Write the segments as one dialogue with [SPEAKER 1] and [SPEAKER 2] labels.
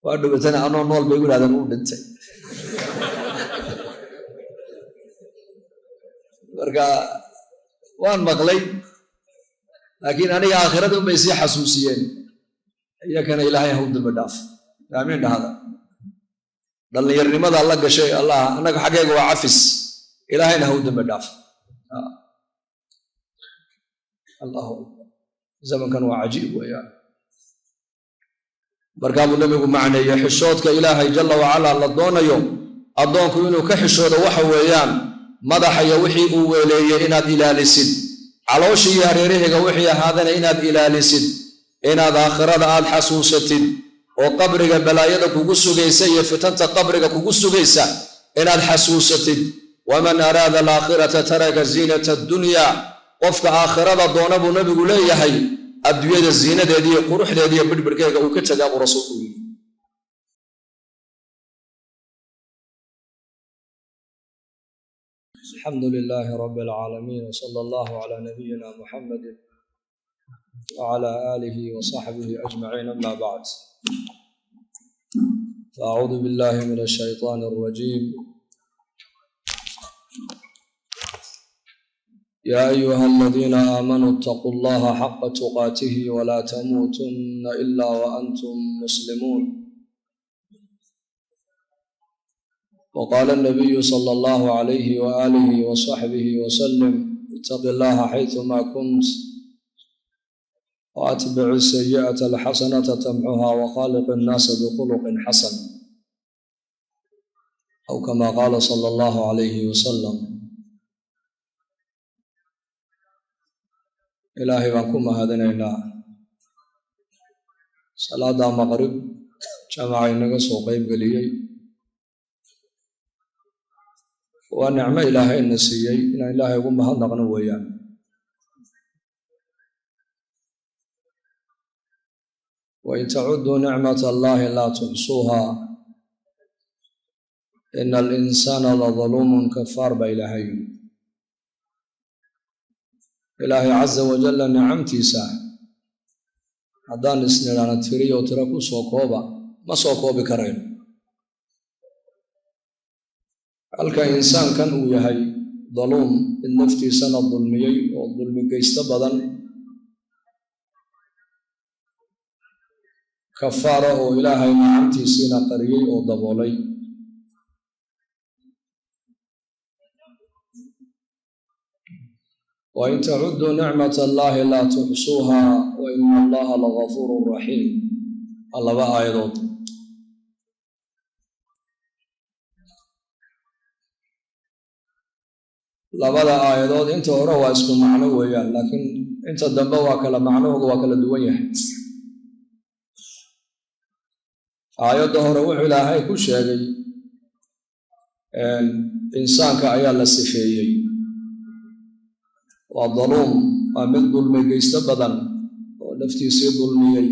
[SPEAKER 1] وأدبتنا أنا نول بيقول هذا مو بنتي marka waan maqlay laakiin aniga aakhiradu bay si xasuusiyeen iyakana ilaahay ha u daba dhaaf aamin dhahada dhalinyarnimada la gashay Allah anaga xageega waa cafis ilaahayna ha u daba dhaaf Allahu zamankan waa cajiib weeyaan marka uu nabigu macneeyo xishoodka ilaahay jalla wa ala la doonayo adoonku inuu ka xishoodo waxa weeyaan madaxaya wixii uu weeleeyay inaad ilaalisid calooshii hareeraheega wixii ahaadana inaad ilaalisid inaad aakhirada aad xasuusatid oo qabriga balaayada kugu sugaysa iyo fitanta qabriga kugu sugaysa inaad xasuusatid waman araada al-aakhirata taraka zinata ad-dunya qofka aakhirada doona buu nabigu leeyahay adduunyada ziinadeeda iyo quruxdeeda iyo bidhbirkeega uu ka tagaa buu rasuulku yiri الحمد لله رب العالمين وصلى الله على نبينا محمد وعلى آله وصحبه أجمعين أما بعد فأعوذ بالله من الشيطان الرجيم يا أيها الذين آمنوا اتقوا الله حق تقاته ولا تموتن إلا وأنتم مسلمون وقال النبي صلى الله عليه وآله وصحبه وسلم اتق الله حيثما كنت وأتبع السيئة الحسنة تمحها وخالق الناس بخلق حسن أو كما قال صلى الله عليه وسلم إلهي وانكم هذنينا صلاة مغرب جماعينا سوقيب قليل waa nicmo ilaahay na siiyey inaan ilaahay ugu mahadnaqno weeyaan wain tacudduu nicmata allaahi laa tuxsuuhaa ina alinsaana ladaluumun kafaar baa ilaahay yidhi ilaahay casa wajalla nicamtiisa haddaan isnidhaana tiriyo tiro ku soo kooba ma soo koobi karayno halka insaankan uu yahay daluum mid naftiisana dulmiyey oo dulmi geysto badan kafaara oo ilaahay nicamtiisiina qariyey oo daboolay wain tacudduu nicmata allaahi laa tuxsuuhaa wa ina allaha lagafuurun raxiim waa laba aayadood labada aayadood inta hore waa isku macno weeyaan laakiin inta dambe waa kala macnahooga waa kala duwan yahay aayadda hore wuxuu ilaahay ku sheegay insaanka ayaa la sifeeyey waa daluum waa mid dulmi geysto badan oo naftiisii dulmiyey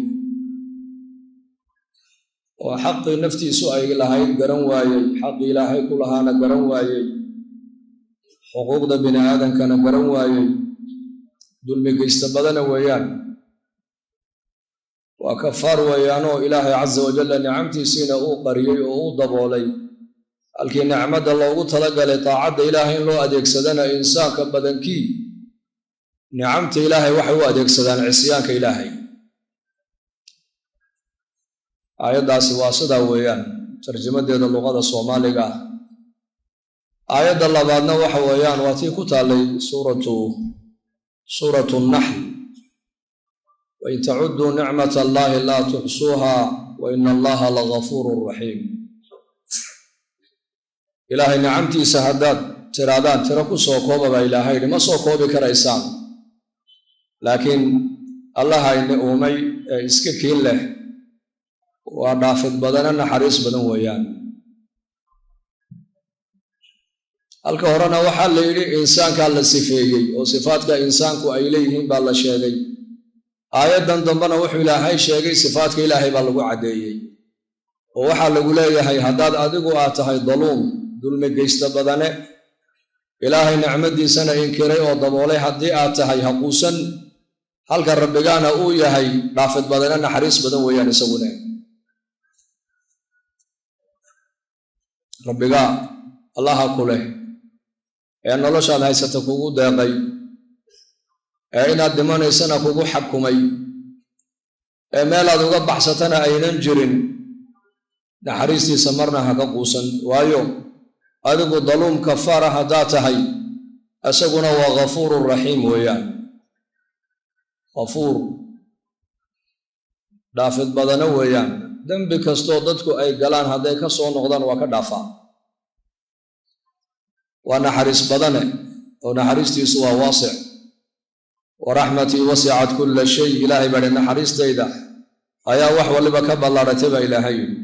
[SPEAKER 1] oo xaqii naftiisu ay lahayd garan waayey xaqii ilaahay ku lahaana garan waayey xuquuqda bini aadankana garan waayey dulmi geysta badana weeyaan waa kafaar weeyaanoo ilaahay casa wajalla nicamtiisiina uu qariyey oo uu daboolay halkii nicmadda loogu talagalay taacadda ilaahay in loo adeegsadana insaanka badankii nicamta ilaahay waxay u adeegsadaan cisyaanka ilaahay aayaddaasi waa sidaa weeyaan tarjamadeeda luqada soomaaliga ah aayadda labaadna waxa weeyaan waa tii ku taallay suuratu naxl wain tacudduu nicmata allaahi laa tuxsuuhaa wa ina allaha lagafuurun raxiim ilaahay nicamtiisa haddaad tiraadaan tiro ku soo kooba baa ilaahay yidhi ma soo koobi karaysaan laakiin allaha ina uumay ee iska kiin leh waa dhaafid badana naxariis badan weeyaan halka horena waxaa la yidhi insaankaa la sifeeyey oo sifaadka insaanku ay leeyihiin baa la sheegay aayaddan dambena wuxuu ilaahay sheegay sifaadka ilaahay baa lagu caddeeyey oo waxaa lagu leeyahay haddaad adigu aad tahay daluum dulmi geysta badane ilaahay nicmadiisana inkiray oo daboolay haddii aad tahay haquusan halka rabbigaana uu yahay dhaafid badane naxariis badan weeyaan isaguna rabbiga allaha ku leh ee noloshaad haysata kugu deeqay ee inaad dhimanaysana kugu xakumay ee meelaad uga baxsatana aynan jirin naxariistiisa marna ha ka quusan waayo adigu daluum kafaara haddaa tahay isaguna waa ghafuurun raxiim weeyaan ghafuur dhaafid badana weeyaan dembi kastoo dadku ay galaan hadday ka soo noqdaan waa ka dhaafaa waa naxariis badane oo naxariistiisu waa waasic waraxmatii wasicat kulla shay ilaahay baa naxariistayda ayaa wax waliba ka ballaaratay baa ilaahay yidhi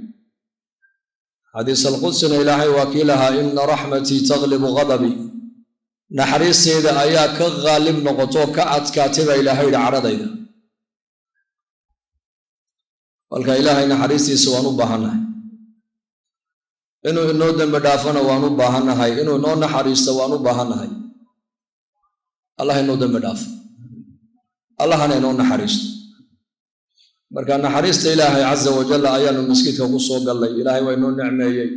[SPEAKER 1] xadiis alqudsina ilaahay waa kii lahaa ina raxmatii taglibu ghadabii naxariistayda ayaa ka qaalib noqotoo ka adkaatay baa ilaahay yidhi cadhadayda kolka ilaahay naxariistiisa waan u baahannahay inuu inoo dembi dhaafana waan u baahannahay inuu inoo naxariisto waan u baahannahay allah inoo dembi dhaafo allahana inoo naxariisto marka naxariista ilaahay casa wajalla ayaanu maskiidka ku soo gallay ilaahay waa inoo nicmeeyey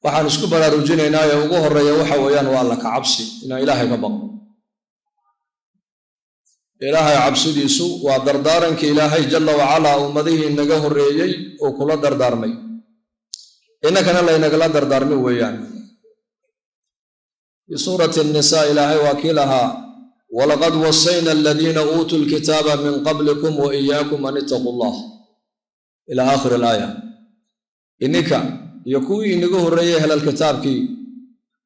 [SPEAKER 1] waxaan isku baraarujinaynaa ee ugu horreeya waxa weeyaan waa alla ka cabsi inaan ilaahay ka baqno ilaahay cabsidiisu waa dardaaranka ilaahay jalla wacalaa ummadihii inaga horreeyey oo kula dardaarmay innakana laynagala dardaarmi weeyaan fi suurati annisaa ilaahay waa kii lahaa walaqad wasayna aladiina uutuu lkitaaba min qablikum wa iyaakum an ittaquu llah ilaa aakhiri alaaya ininka iyo kuwii inaga horreeyey helal kitaabkii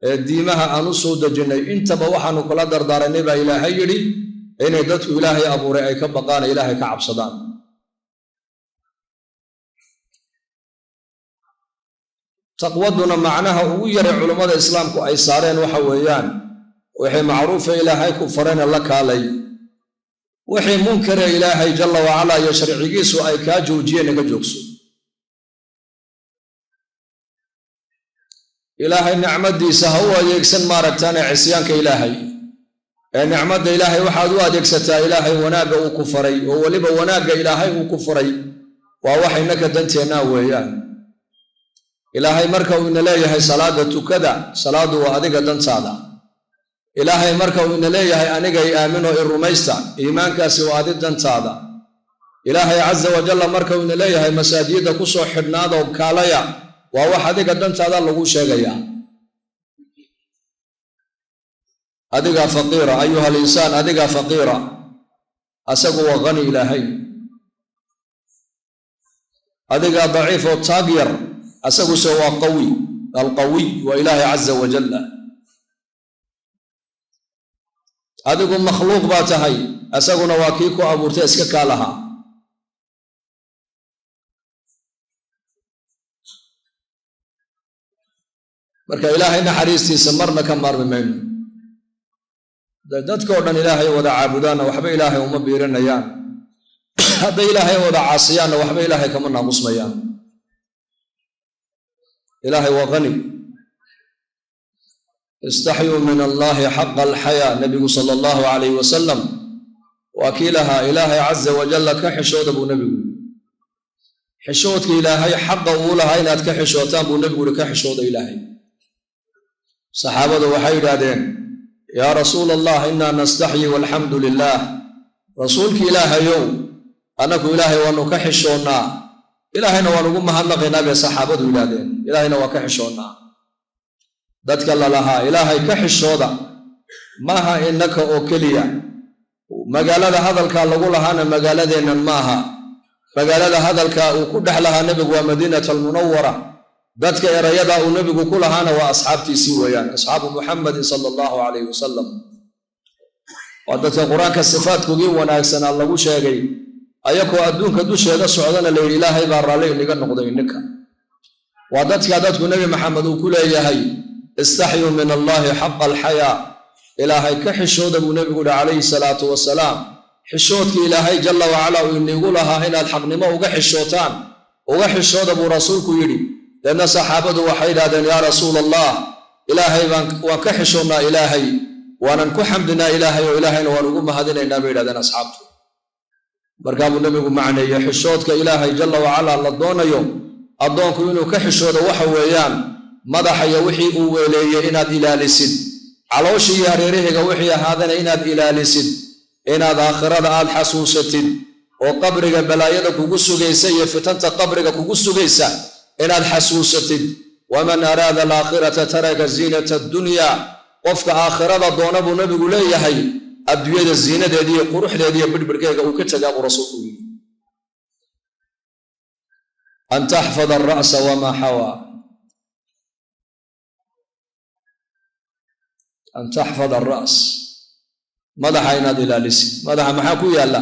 [SPEAKER 1] ee diimaha aan u soo dejinnay intaba waxaanu kula dardaaranay baa ilaahay yidhi inay dadku ilaahay abuuray ay ka baqaan ilaahay ka cabsadaan taqwaduna macnaha ugu yaray culummada islaamku ay saareen waxa weeyaan wixii macruufa ilaahay ku farayna la kaalay wixii munkare ilaahay jalla wacalaa iyo sharcigiisu ay kaa joojiyeen naga joogso ilaahay nicmadiisa ha u adeegsan maaragtaane cisyaanka ilaahay ee nicmadda ilaahay waxaad u adeegsataa ilaahay wanaagga uu ku faray oo weliba wanaagga ilaahay uu ku faray waa wax innaka danteennaa weeyaan ilaahay marka uu ina leeyahay salaada tukada salaadu waa adiga dantaada ilaahay marka uu ina leeyahay aniga i aamin oo i rumaysta iimaankaasi waa adi dantaada ilaahay casa wajalla marka uu ina leeyahay masaajidda ku soo xidhnaada oo kaalaya waa wax adiga dantaada lagu sheegayaa adigaa faqiira ayuha alinsaan adigaa faqiira asagu waa qani ilaahay adigaa daciif oo taag yar asaguse waa qawi alqawiy waa ilaahay casa wajalla adigu makhluuq baa tahay asaguna waa kii ku abuurtay iska kaa lahaa marka ilaahay naxariistiisa marna ka maarmi mayno dadka oo dhan ilaahay wada caabudaanna waxba ilaahay uma biirinayaan hadday ilaahay wada caasiyaanna waxba ilaahay kama naamusmayaan ilaahay waa qani istaxyuu min allaahi xaqa alxayaa nebigu sala allahu calayhi wasalam waa kii lahaa ilaahay casa wajalla ka xishooda buu nebigu xishoodka ilaahay xaqa uu lahaa inaad ka xishootaan buu nebigu uhi ka xishooda ilaahay saxaabadu waxay yidhaahdeen yaa rasuula allah innaa nastaxyi walxamdu lilaah rasuulki ilaahayow annagu ilaahay waanu ka xishoonnaa ilaahayna waan ugu mahadnaqaynaa bay saxaabadu yidhaahdeen ilaahayna waa ka xishoonnaa dadka lalahaa ilaahay ka xishooda maaha innaka oo keliya magaalada hadalkaa lagu lahaana magaaladeennan maaha magaalada hadalkaa uu ku dhex lahaa nebigu waa madiinat almunawara dadka erayadaa uu nebigu ku lahaana waa asxaabtiisii weeyaan asxaabu muxamadin sala allahu calayhi wasalam waa dadka qur-aanka sifaadkoogii wanaagsanaa lagu sheegay ayakoo adduunka dusheeda socdana layidhi ilaahay baa raalli iniga noqday ininka waa dadku nebi maxamed uu ku leeyahay istaxyuu min allaahi xaqa alxayaa ilaahay ka xishooda buu nebigu yihi calayhi salaatu wasalaam xishoodkii ilaahay jalla wacalaa uu inigu lahaa inaad xaqnimo uga xishootaan uga xishooda buu rasuulku yidhi deedna saxaabadu waxay yidhahdeen yaa rasuula allah ilaahay waan ka xishoonnaa ilaahay waanan ku xamdinaa ilaahay oo ilaahayna waan ugu mahadinaynaa bay yidhahdeen asxaabtu markaa buu nebigu macneeye xishoodka ilaahay jalla wacalaa la doonayo addoonku inuu ka xishoodo waxa weeyaan madaxa iyo wixii uu weeleeyey inaad ilaalisid, caloosha iyo hareerahiga wixii ahaadana inaad ilaalisid, inaad aakhirada aad xasuusatid oo qabriga balaayada kugu sugaysa iyo fitanta qabriga kugu sugaysa inaad xasuusatid. waman araada alaakhirata taraka ziinata addunya, qofka aakhirada doona buu nabigu leeyahay adduunyada ziinadeeda iyo quruxdeeda iyo bidhbidhkeega uu ka tagaa buu rasuulku yidhi. an taxfada alra'sa wamaa xawaa, an taxfada alra's, madaxa inaad ilaalisid. madaxa maxaa ku yaalla?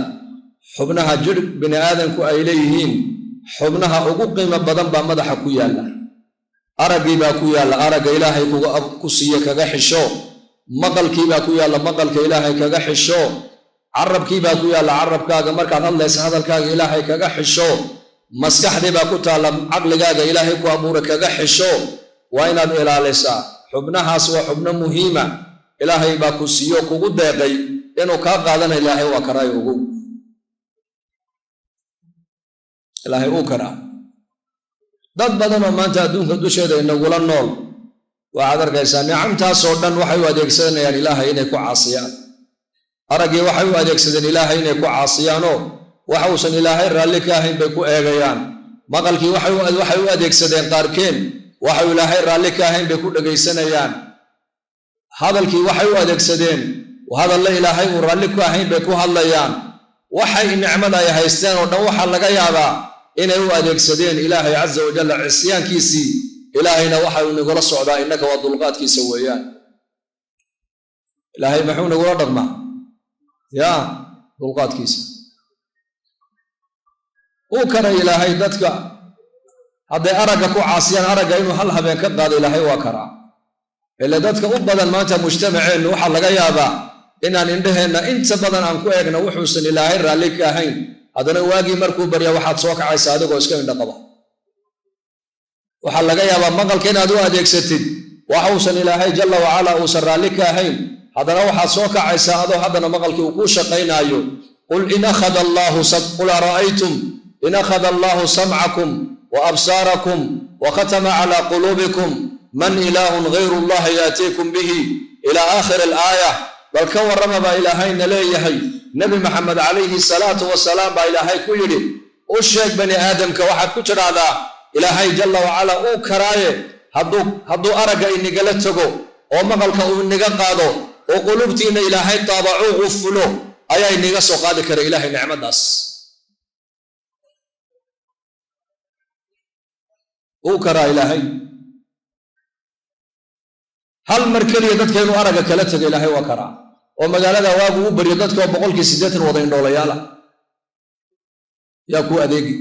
[SPEAKER 1] xubnaha jir bini aadanku ay leeyihiin xubnaha ugu qiimo badan baa madaxa ku yaalla. araggii baa ku yaalla, aragga ilaahay ku siiye kaga xisho. maqalkii baa ku yaalla, maqalka ilaahay kaga xisho. carabkii baa ku yaalla, carabkaaga markaad hadlaysa hadalkaaga ilaahay kaga xisho. maskaxdii baa ku taalla, caqligaaga ilaahay ku abuura kaga xisho. waa inaad ilaalisaa. xubnahaas waa xubno muhiima, ilaahay baa ku siiyo kugu deeqay, inuu kaa qaadana ilaahay waa karaayo ogow. ilaahay uu karaa. dad badan oo maanta adduunka dusheeda inagula nool waxaad arkaysaa nicamtaasoo dhan waxay u adeegsanayaan ilaahay inay ku caasiyaan. araggii waxay u adeegsadeen ilaahay inay ku caasiyaanoo waxa uusan ilaahay raalli ka ahayn bay ku eegayaan. maqalkii waxay u adeegsadeen qaarkeen waxau ilaahay raalli ka ahayn bay ku dhegaysanayaan. hadalkii waxay u adeegsadeen hadalle ilaahay uu raalli ku ahayn bay ku hadlayaan. waxay nicmada ay haysteen oo dhan waxaa laga yaabaa inay u adeegsadeen ilaahay casa wajalla cisyaankiisii. ilaahayna waxa uu nagula socdaa innaka waa dulqaadkiisa weeyaan. ilaahay maxuu nagula dhaqmaa? yaa dulqaadkiisa. uu karay ilaahay dadka hadday aragga ku caasiyaan, aragga inuu hal habeen ka qaado ilaahay waa karaa. ile dadka u badan maanta mujtamaceennu waxaa laga yaabaa inaan indhaheenna inta badan aan ku eegna wuxuusan ilaahay raalli ka ahayn, haddana waagii markuu barya waxaad soo kacaysa adigoo iska indho qaba. waxaa laga yaabaa maqalka inaad u adeegsatid waxuusan ilaahay jalla wacala uusan raalli ka ahayn, haddana waxaad soo kacaysaa adoo haddana maqalkii uu kuu shaqaynaayo. qul ara'aytum in akhada allahu samcakum wa absaarakum wa khatama calaa quluubikum man ilaahun gayru llahi yaatiikum bihi ilaa aakhiri alaaya. bal ka warrama baa ilaahayna leeyahay. nebi maxamed calayhi salaatu wasalaam baa ilaahay ku yidhi u sheeg bani aadamka waxaad ku tidhaahdaa ilaahay jalla wacala uu karaaye hadduu aragga inigala tago oo maqalka uu inaga qaado oo qulubtiinna ilaahay taabacuu u fulo ayaa inaga soo qaadi kara ilaahay nicmadaas. uu karaa ilaahay. hal mar keliya dadka inuu aragga kala tago ilaahay waa karaa. oo magaalada waagu u baryo dadka 80% wada indhoolayaala. yaa kuu adeegi,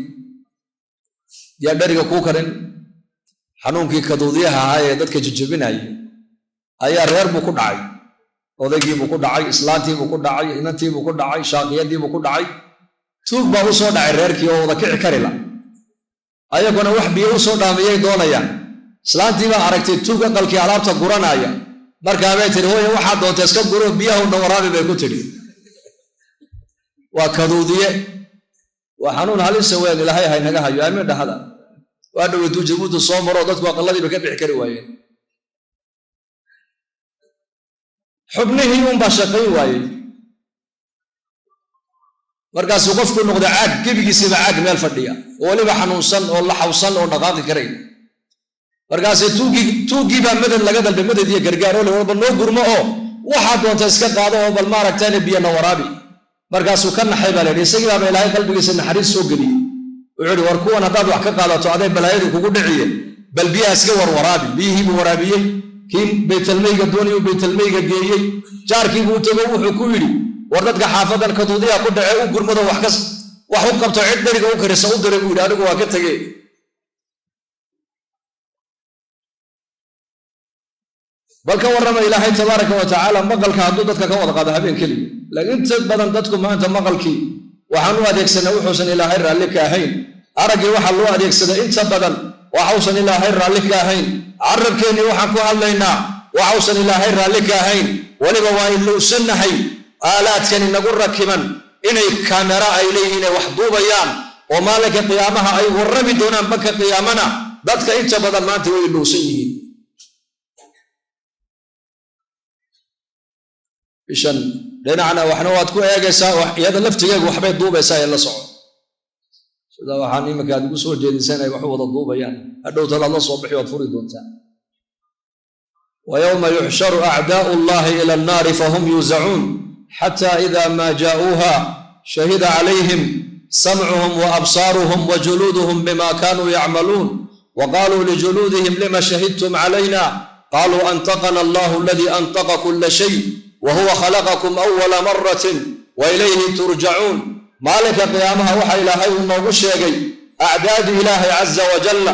[SPEAKER 1] yaa dhariga kuu karin. xanuunkii kaduudiyaha ahaa ee dadka jajabinaya ayaa reer buu ku dhacay. odaygiibuu ku dhacay, islaantiibuu ku dhacay, inantiibuu ku dhacay, shaaqiyadiibuu ku dhacay. tuug baa u soo dhacay reerkii oo wada kici karila. ayaguna wax biyo u soo dhaamiyay doonayaan. islaantii baa aragtay tuug aqalkii alaabta guranaya. markaabay tidhi hooye waxaad doonta iska guro biyahuna waraabi bay ku tidhi. waa kaduudiye, waa xanuun halisa weyn. ilaahay haynaga hayo aamin dhahada. waa dhoweytuu jabuuti soo maro dadku aqalladiiba ka bixi kari waayeen. xubnihii unbaa shaqayn waayey. markaasuu qofku noqday caag, gebigiisiiba caag meel fadhiya oo weliba xanuunsan oo laxawsan oo dhaqaaqi karayn. markaasee tuuggii baa madad laga dalbay, madad iyo gargaar oo le walba noo gurmo oo waxaad doonta iska qaado oo bal maaragtaane biyana waraabi. markaasuu ka naxay baa laydhi. isagii baaba ilaahay qalbigiisa naxariis soo geliyey. wuxuu ihi war kuwan haddaad wax ka qaadato aday balaayadu kugu dhiciye bal biyaha iska warwaraabi. biyihiibuu waraabiyey. kii baytalmayga doonayuu baytalmayga geeyey. jaarkiibuu u tago wuxuu ku yidhi war dadka xaafadan kaduudiya ku dhace u gurmado wax u qabto cid dheriga u karisa u diray buu yidhi anigu waa ka tegey. bal ka warrama ilaahay tabaaraka wa tacaala maqalka hadduu dadka ka wada qaado habeen keliya. laakiin inta badan dadku maanta maqalkii waxaan u adeegsanaa wuxuusan ilaahay raalli ka ahayn. araggii waxaa loo adeegsaday inta badan waxuusan ilaahay raalli ka ahayn. carabkeennii waxaan ku hadlaynaa waxuusan ilaahay raalli ka ahayn. weliba waa ilowsannahay aalaadkan inagu rakiban inay kaamera ay leeyihiin ay wax duubayaan ومالك قيامها أي ورمي دونان بك قيامنا ذاتك إنت بدل ما أنت ويلوسيين إشان لأن أنا وحنا واتكو إيجاسا يد لفتيج وحبيت دوبة ساي الله صعود هذا وحني مكان بسور جدي سنة وحوض الضوبة يعني أدوت الله صبح وتفرد دونتا ويوم يحشر أعداء الله إلى النار فهم يوزعون حتى إذا ما جاءوها شهد عليهم سمعهم وأبصارهم وجلودهم بما كانوا يعملون وقالوا لجلودهم لما شهدتم علينا قالوا أنطقنا الله الذي أنطق كل شيء وهو خلقكم أول مرة وإليه ترجعون مالك قيامها وحي إلهي ونوغشيغي أعداد إلهي عز وجل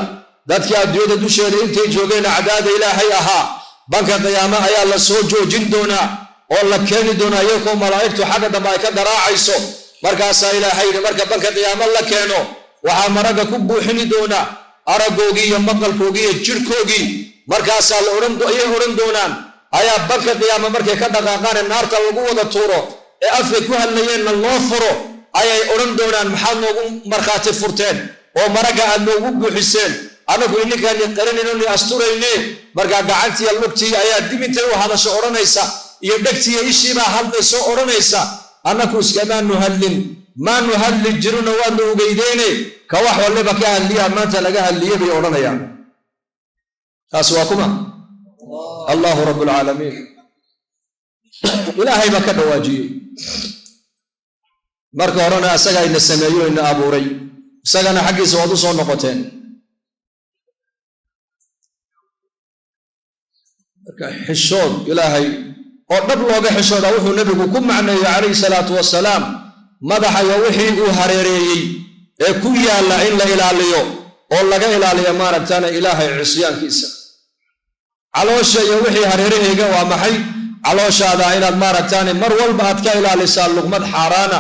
[SPEAKER 1] ذاتك أديود دوشيغي انتي جوغين أعداد إلهي أها بانك قيامها يا الله سوجو جندونا والله كيني دونا يكون ملائكتو حقا دمائك دراعيسو مركاسا إلهي مركا بانك قيام الله كينو وحا مرقا كبو حني دونا أرقوغي مقلقوغي جركوغي مركاسا الأورن دونان أيا بانك قيام مركا كدقاقان النار تلقوة الطورو أفك وهالليين الله فرو أيا أورن دونان محال نوغو مركاتي فرتين ومرقا النوغو حسين أنا أقول إنك أن يقرن إنني أستوريني مرقا قاعدتي اللبتي أيا ديمتي وهذا شو أورانيسا يبدكتي إيشي ما هل شو أورانيسا أنا كوس كمان نهلل ما نهلل جرون وانو بيديني كواح والله بكا هليا ما تلقى هليا بيورانيا أسواكما الله رب العالمين إلهي بكا دواجي مركا ورانا أساقا إن السمايو إن أبو ري أساقنا حقي سوادو صور نقطين مركا حشود إلهي ودب لوغا خشودا wuxuu nabigu ku macneeyay kaleey salaatu wasalaam madaxa iyo wixii uu hareereeyay ee ku yaala in la ilaaliyo oo laga ilaaliyo maaragtana ilaahay cisyaankiisa caloosha iyo wixii hareereeyay waa maxay calooshaada inaad maaragtana mar walba aad ka ilaalisaa luqmad xaraana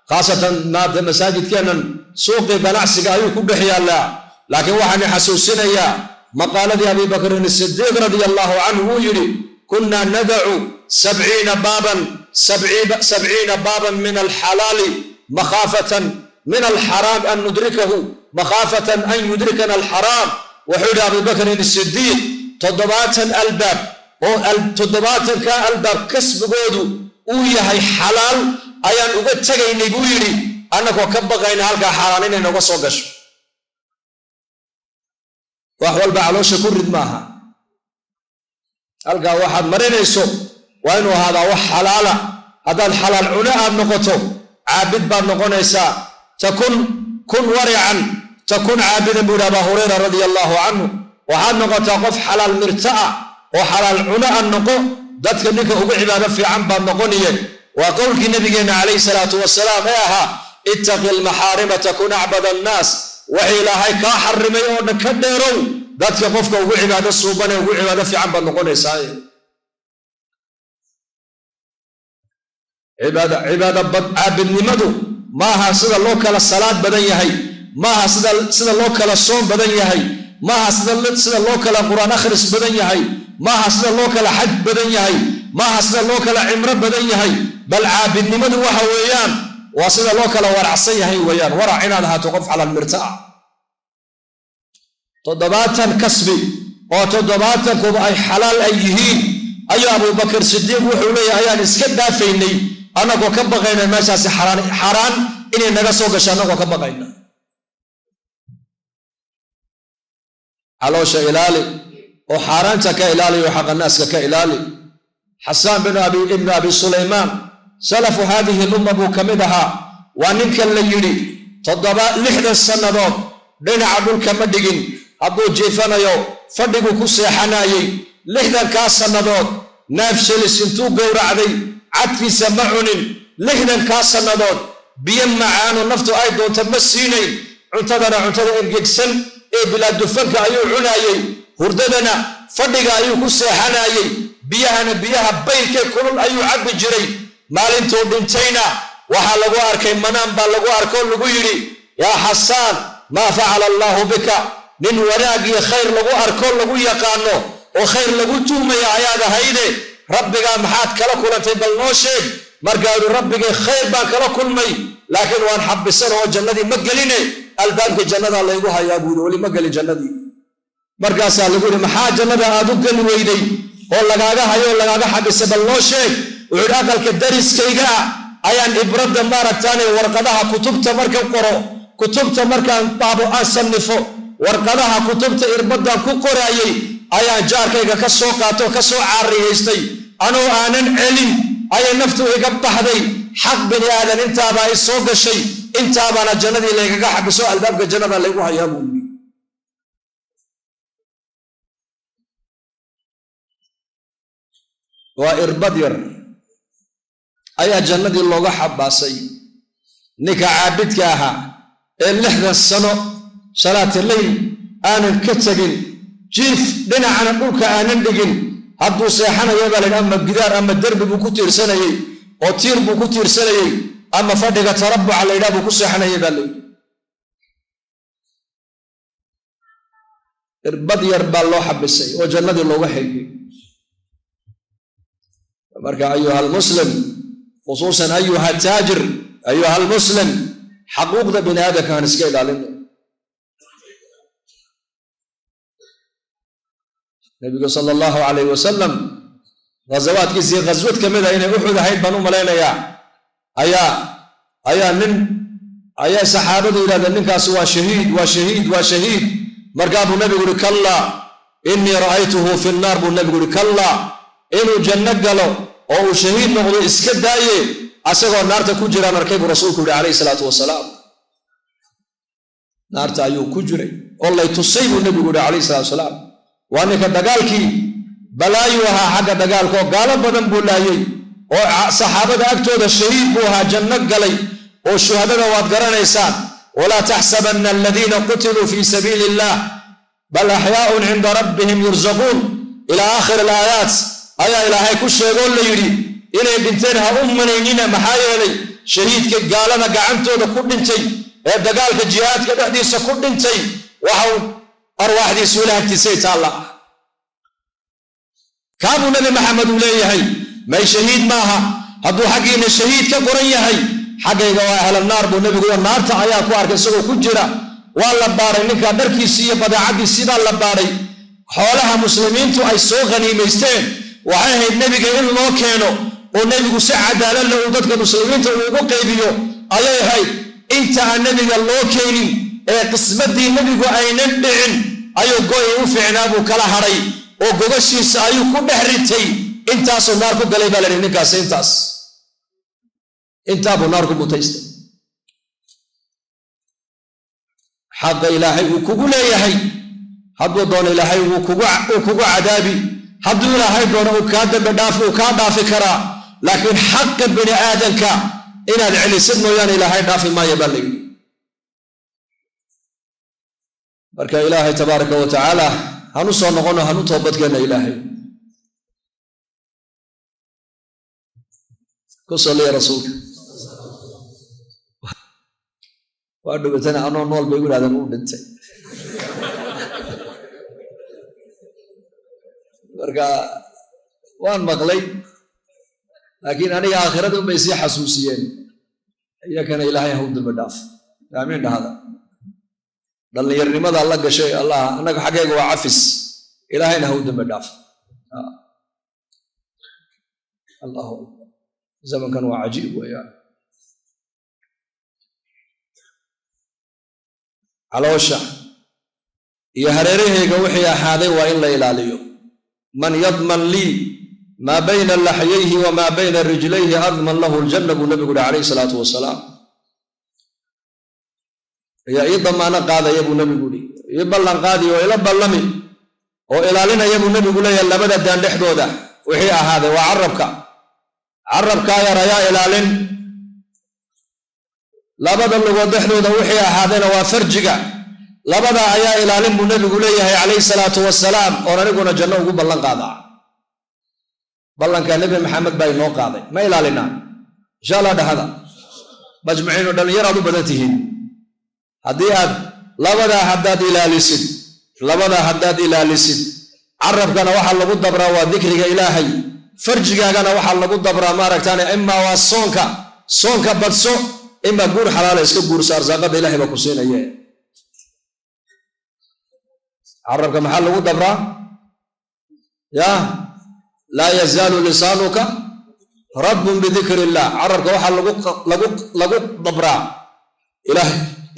[SPEAKER 1] khaasatan maada masaajidkeenan suuqi ganacsiga ayuu ku dhaxyaalaa laakiin waxaan xasuusinayaa maqaaladii Abi Bakr as-Siddiq radiyallahu anhu yiri كنا ندع 70 بابا من الحلال مخافة من الحرام أن ندركه مخافة أن يدركنا الحرام وحول أبي بكر الصديق تضباطا الباب تضباطا كالباب كسب قودو ويهي حلال أيان أغتغي نبويري أنك وكبغين هالك حرامين أنك وصوغش وحوال بعلوش كرد معها halka waxaad marinayso waa inuu hada wax xalaala hadal xalaal cuna aad noqoto caabid baad noqonaysaa kun wari'an takun caabidan bi Abu Hurayra radiyallahu anhu waxaad noqotaa qof xalaal mirtaa oo xalaal cuna aad noqo dadka ninka ugu cibaado fiican baad noqonayeen waa qowlkii nabigeena kaleey salaatu wasalaam ee ahaa ittaqil maharima takun a'bada an-nas wa ilaahay ka xarimay oo ka dheerow dadka qofka ugu cibaado suuban ugu cibaado fiican baad noqonaysaa cibaada caabidnimadu maaha sida loo kala salaad badan yahay maaha sida loo kala soom badan yahay maaha sida loo kala quraan akhris badan yahay maaha sida loo kala xaj badan yahay maaha sida loo kala cimro badan yahay bal caabidnimadu waxa weeyaan waa sida loo kala waracsan yahay weeyaan warac inaad ahaato qof xalaal mirtaa toddobaatan kasbi oo toddobaatan kuba ay xalaal ay yihiin ayu Abu Bakr Siddiq wuxuu leeyahay ayaan iska daafaynay anagoo ka baqaynay meeshaas xaraan inay naga soo gashaan anagoo ka baqaynay caloosha ilaali oo xaraanta ka ilaali oo xaq naaska ka ilaali Hassan ibn Abi Sulaiman salaf hadhihi al-umma bu kamidaha wa ninka la yiri 6 sanadood dhinaca dhulka ma dhigin hadduu jeefanayo fadhigu ku seexanayay 6 sanadood naafshilis intuu gowracday cadkiisa ma cunin 6 sanadood biyo macaan oo naftu ay doonto ma siinay cuntada engegsan ee bilaa dufanka ayuu cunayay hurdadana fadhiga ayuu ku seexanayay biyaha baylka kulul ayuu cabbi jiray maalintuu dhintayna waxa lagu arkay manaan baa lagu arko lagu yiri yaa Hassan ma fa'ala Allah bika nin wanaag iyo khayr lagu arko lagu yaqaano oo khayr lagu tuumay ayaad hayde rabbiga maxaad kala kulantay bal noo sheeg markaa rabbiga khayr baa kala kulmay لكن وان حبسنا وجندي مقليني الباب جنة الله يقول يا أبو ولي مقلي جندي مركز الله يقول محا جنة أدوكن ويدي ولا جاga hayo laga xabis bal loo sheeg wuxuu aqalka dariskayga ayaan ibrad maaragtaan warqadaha kutubta marka qoro kutubta markaan baabo asanifo warqadaha kutubta irbada ku qorayay ayaan jaarkayga ka soo qaato ka soo caariyeystay anoo aanan celin ayay naftu iga baxday xaq bini aadan intaaba ay soo gashay intaabana jannadii leegaga xabiso albaabka jannada lagu hayaa وإربد ير أي جنة اللغة حباسي نك عابد كاها اللحظة السنة صلاة الليل آن كتجن جيف دنا عن أبوك آن دجن هدو سيحنا يبال أما الجدار أما الدرب بكتير سنة وطير بكتير سنة أما فدك تربع على إله بكسيحنا يبال إربد يربى الله حبسي وجنة اللغة حيجي مركا أيها المسلم خصوصا أيها التاجر أيها المسلم حقوق ذا بني آدم كان سكيل علينا النبي صلى الله عليه وسلم غزوات كيسي غزوت كمدة إن أحد هيد بنو ملينا أيا سحابة إلى ذنك سوى شهيد وشهيد وشهيد مركا أبو النبي يقول كلا إني رأيته في النار أبو النبي يقول كلا إنه جنة قالوا أو شهيد نقول إسكت دايه أسقى النار تكجرا مركب رسولك عليه الصلاة والسلام نار تأيو كجري والله تصيب النبي عليه الصلاة والسلام وأنك دقالك بلايوها حق دقالك قال بدن بولاي وصحابة أكتود الشهيد بوها جنة قالي والشهداء واتقرن إيسان ولا تحسبن الذين قتلوا في سبيل الله بل أحياء عند ربهم يرزقون إلى آخر الآيات أيا إلهي كل شيء يقول لي يري إلي بنتينها أمنينينا محايلي شهيدك قالنا قعنتو دا كل انتي دقالك جهادك دحديسة كل انتي وحاو أرواح دي سولها اكتسيت الله كابو نبي محمد وليه هاي ما شهيد ماها هدو حقين الشهيد كقرية هاي حقين أهل النار بو نبي قول النار تعيا كوارك سوى كجرة والله باري نكا دركي سيا بدا عدي سيدا الله باري حولها مسلمين تو أي سو غنيميستين وعيه النبي قال الله كانوا والنبي سعد على الله ودك المسلمين تو قيبيو أيه هاي أنت النبي قال الله كاني قسمتي النبي قال أين ندعن أيو قوي وفعنا أبو كلا هري وقوشي سأيو كل حريتي أنت أصل ناركو قليبا لنكاس أنت أبو ناركو متيست حق إلهي وكقول إلهي حق دون إلهي وكقول عذابي حد إلهي دون وكاد بدافع وكاد دافكرا لكن حق بني آدم كا إن العلي سدنا يعني إلهي دافع ما يبلغ بركة إلهي تبارك وتعالى هنوصل نقولنا هنطبط كنا إلهي كسر لي رسولك وأنا بتنا أنا نول بيقول هذا مو بنتي بركة وان مغلي لكن أنا آخرتهم بيسي حسوسيين هي كان إلهي هود بداف آمين هذا ضل يرني ماذا الله شيء الله أنا حقيقة وعفس إلهي هود بداف الله زمن كان عجيب ويا على وشة يهرره جوحي حاضي وإلا إلاليو من يضمن لي ما بين لحييه وما بين رجليه أضمن له الجنة النبي عليه الصلاة والسلام يا إيضا ما نقاذ يا أبو النبي يبلغ قاضي وإلى بلمي وإلى لنا يا أبو النبي يلا بدأ دان دحدوده وحي هذا عربك يا ريا إلى لن لا بدأ اللغة دحدوده وحي هذا وفرجك لا بدأ يا إلى لن النبي عليه الصلاة والسلام ورنقنا جنة وبلغ قاضي بلان كان نبي محمد باي نو قاضي ما إلى لنا إن شاء الله هذا مجمعين ودن يرادوا بدتهين هديات لبدا حداد إلى لسد لبدا حداد إلى لسد عرب كان وحال لقود دبرا وذكرك إلهي فرجك كان وحال لقود دبرا مارك تاني إما وصونك بدسو إما قور حلال إسكا قور سارزاقة إلهي بكسين أيه عربك محل لغو دبرا يا لا يزال لسانك رب بذكر الله عربك وحل لغو دبرا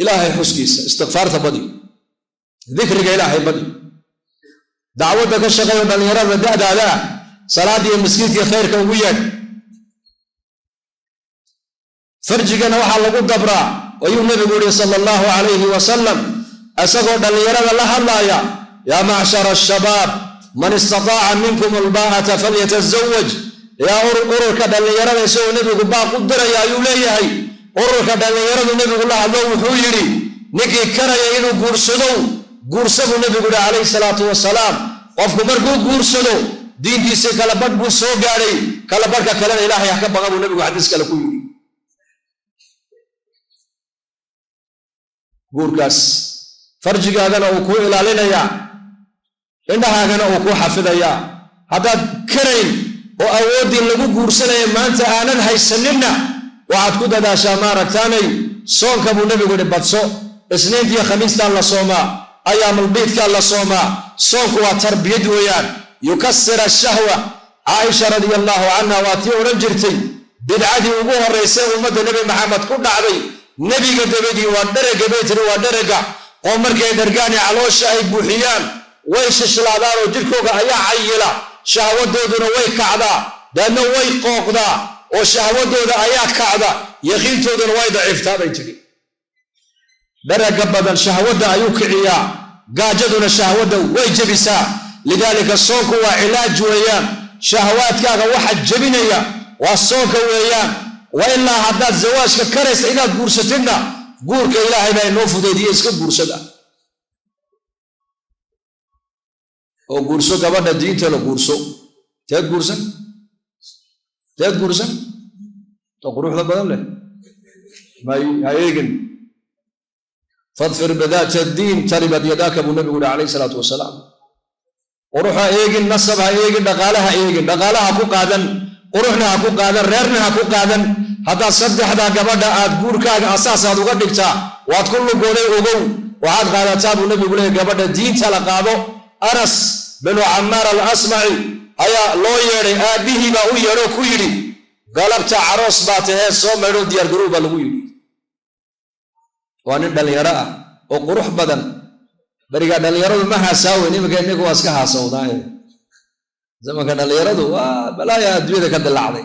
[SPEAKER 1] إلهي حسكيس استغفار تبدي ذكرك إلهي بدي دعوتك الشغي ودنيرات الدعدة لا صلاة المسكيت خيرك وياك فرجك وحل لغو دبرا ويوم نبي صلى الله عليه وسلم أسقوا دنيرات الله الله يا معشر الشباب من استطاع منكم الباءة فليتزوج يا أورك دنيرات يسوع نبي باق قدر يا يوليهي أورك دنيرات نبي الله الله وحيري نكي كرا ينو قرصدو نبي عليه الصلاة والسلام وفكم مرقو قرصدو دين ديسي كالبات بوسو قاري كالبات كالان إلهي يحكم بغابو نبي حديث كالكو يري قرقاس فرجك هذا وكو إلالينا يا إنها هذا وكو حفظ يا هذا كرين وأودي لغو قرصنا ما أنت آنان هاي سننا وعد كده دا شامارك تاني صون كابو نبي قد باتسو اثنين دي خميس تان لصوما أيام البيت كان لصوما صون كوا تربيد ويان يكسر الشهوة عائشة رضي الله عنها واتيو رجرتي بدعادي وقوها الرئيسين ومدى نبي محمد كنا علي نبي قد بدي ودرق بيتر ودرق ومرك يدرقاني علوش أي بوحيان ويش الشلادار وجركوك أيا عيلا شهوة دودنا ويك كعدا لأنه ويك قوقدا وشهوة دودنا أيا كعدا يخين تودنا ويك ضعيف تابع يتري درق بدن شهوة أيوك عيا قاجدنا شهوة ويجبسا لذلك الصوك هو علاج ويان شهوات كاغا واحد جبينيا والصوك ويان وإلا هذا الزواج كرس إلى قرصتنا قورك إلهي بأي نوفو دي اسك قرصة او قرصو كبدا دين تلو قرصو تيد قرصة تقروح لبدم له ما يهيقن فاظفر بذات الدين تربت يداك ابو النبي عليه الصلاة والسلام وروحها ايقن نصبها ايقن دقالها ايقن دقالها كو قادن وروحنا كو قادن ريرنا كو قادن هذا صدح هذا قبدا قورك أساس هذا قدكتا واد كل قولي أقول وعاد قالت أبو النبي قولي قبدا دين تلقاضو أنس بن عمار الأسمعي أيا لو يري أبيه بأو يرو كويري قلبت عروس باته صوم يرو ديار قروب الويري وان دل يرى وقروح بدن بريقا دل يرى ما هساوي نيمك إنكو أسكها سوداء زي ما كان دل يرى بلا يا دويدة كان دل عضي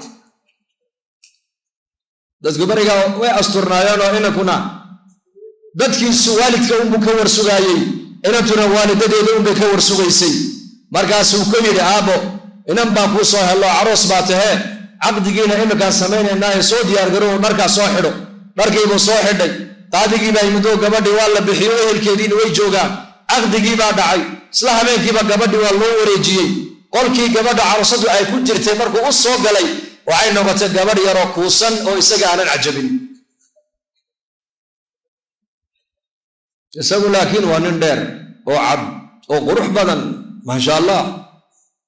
[SPEAKER 1] dadku bariga way asturnaayeen oo inakuna dadkiisu waalidka uu ka warsugaayay inantuna waalidadeedu uu ka warsugaysay markaas uu ku yiri aabo inan baa ku soo helo aroos baa tahay aqdigiina imika sameeynaa soo diyaar garow marka soo xidho markiiba soo xidhay qaadigii baa imado gabadhii waa la bixiyo ehelkeedii way joogaan aqdigii baa dhacay isla habeenkiiba gabadhii waa loo wareejiyay qolkii gabadha aroosadu ay ku jirtay markuu u soo galay waxay noqotay gabadh yar oo kuusan oo isaga aanan cajabin isagu laakiin waa nin dheer oo cad oo qurux badan ma sha Allah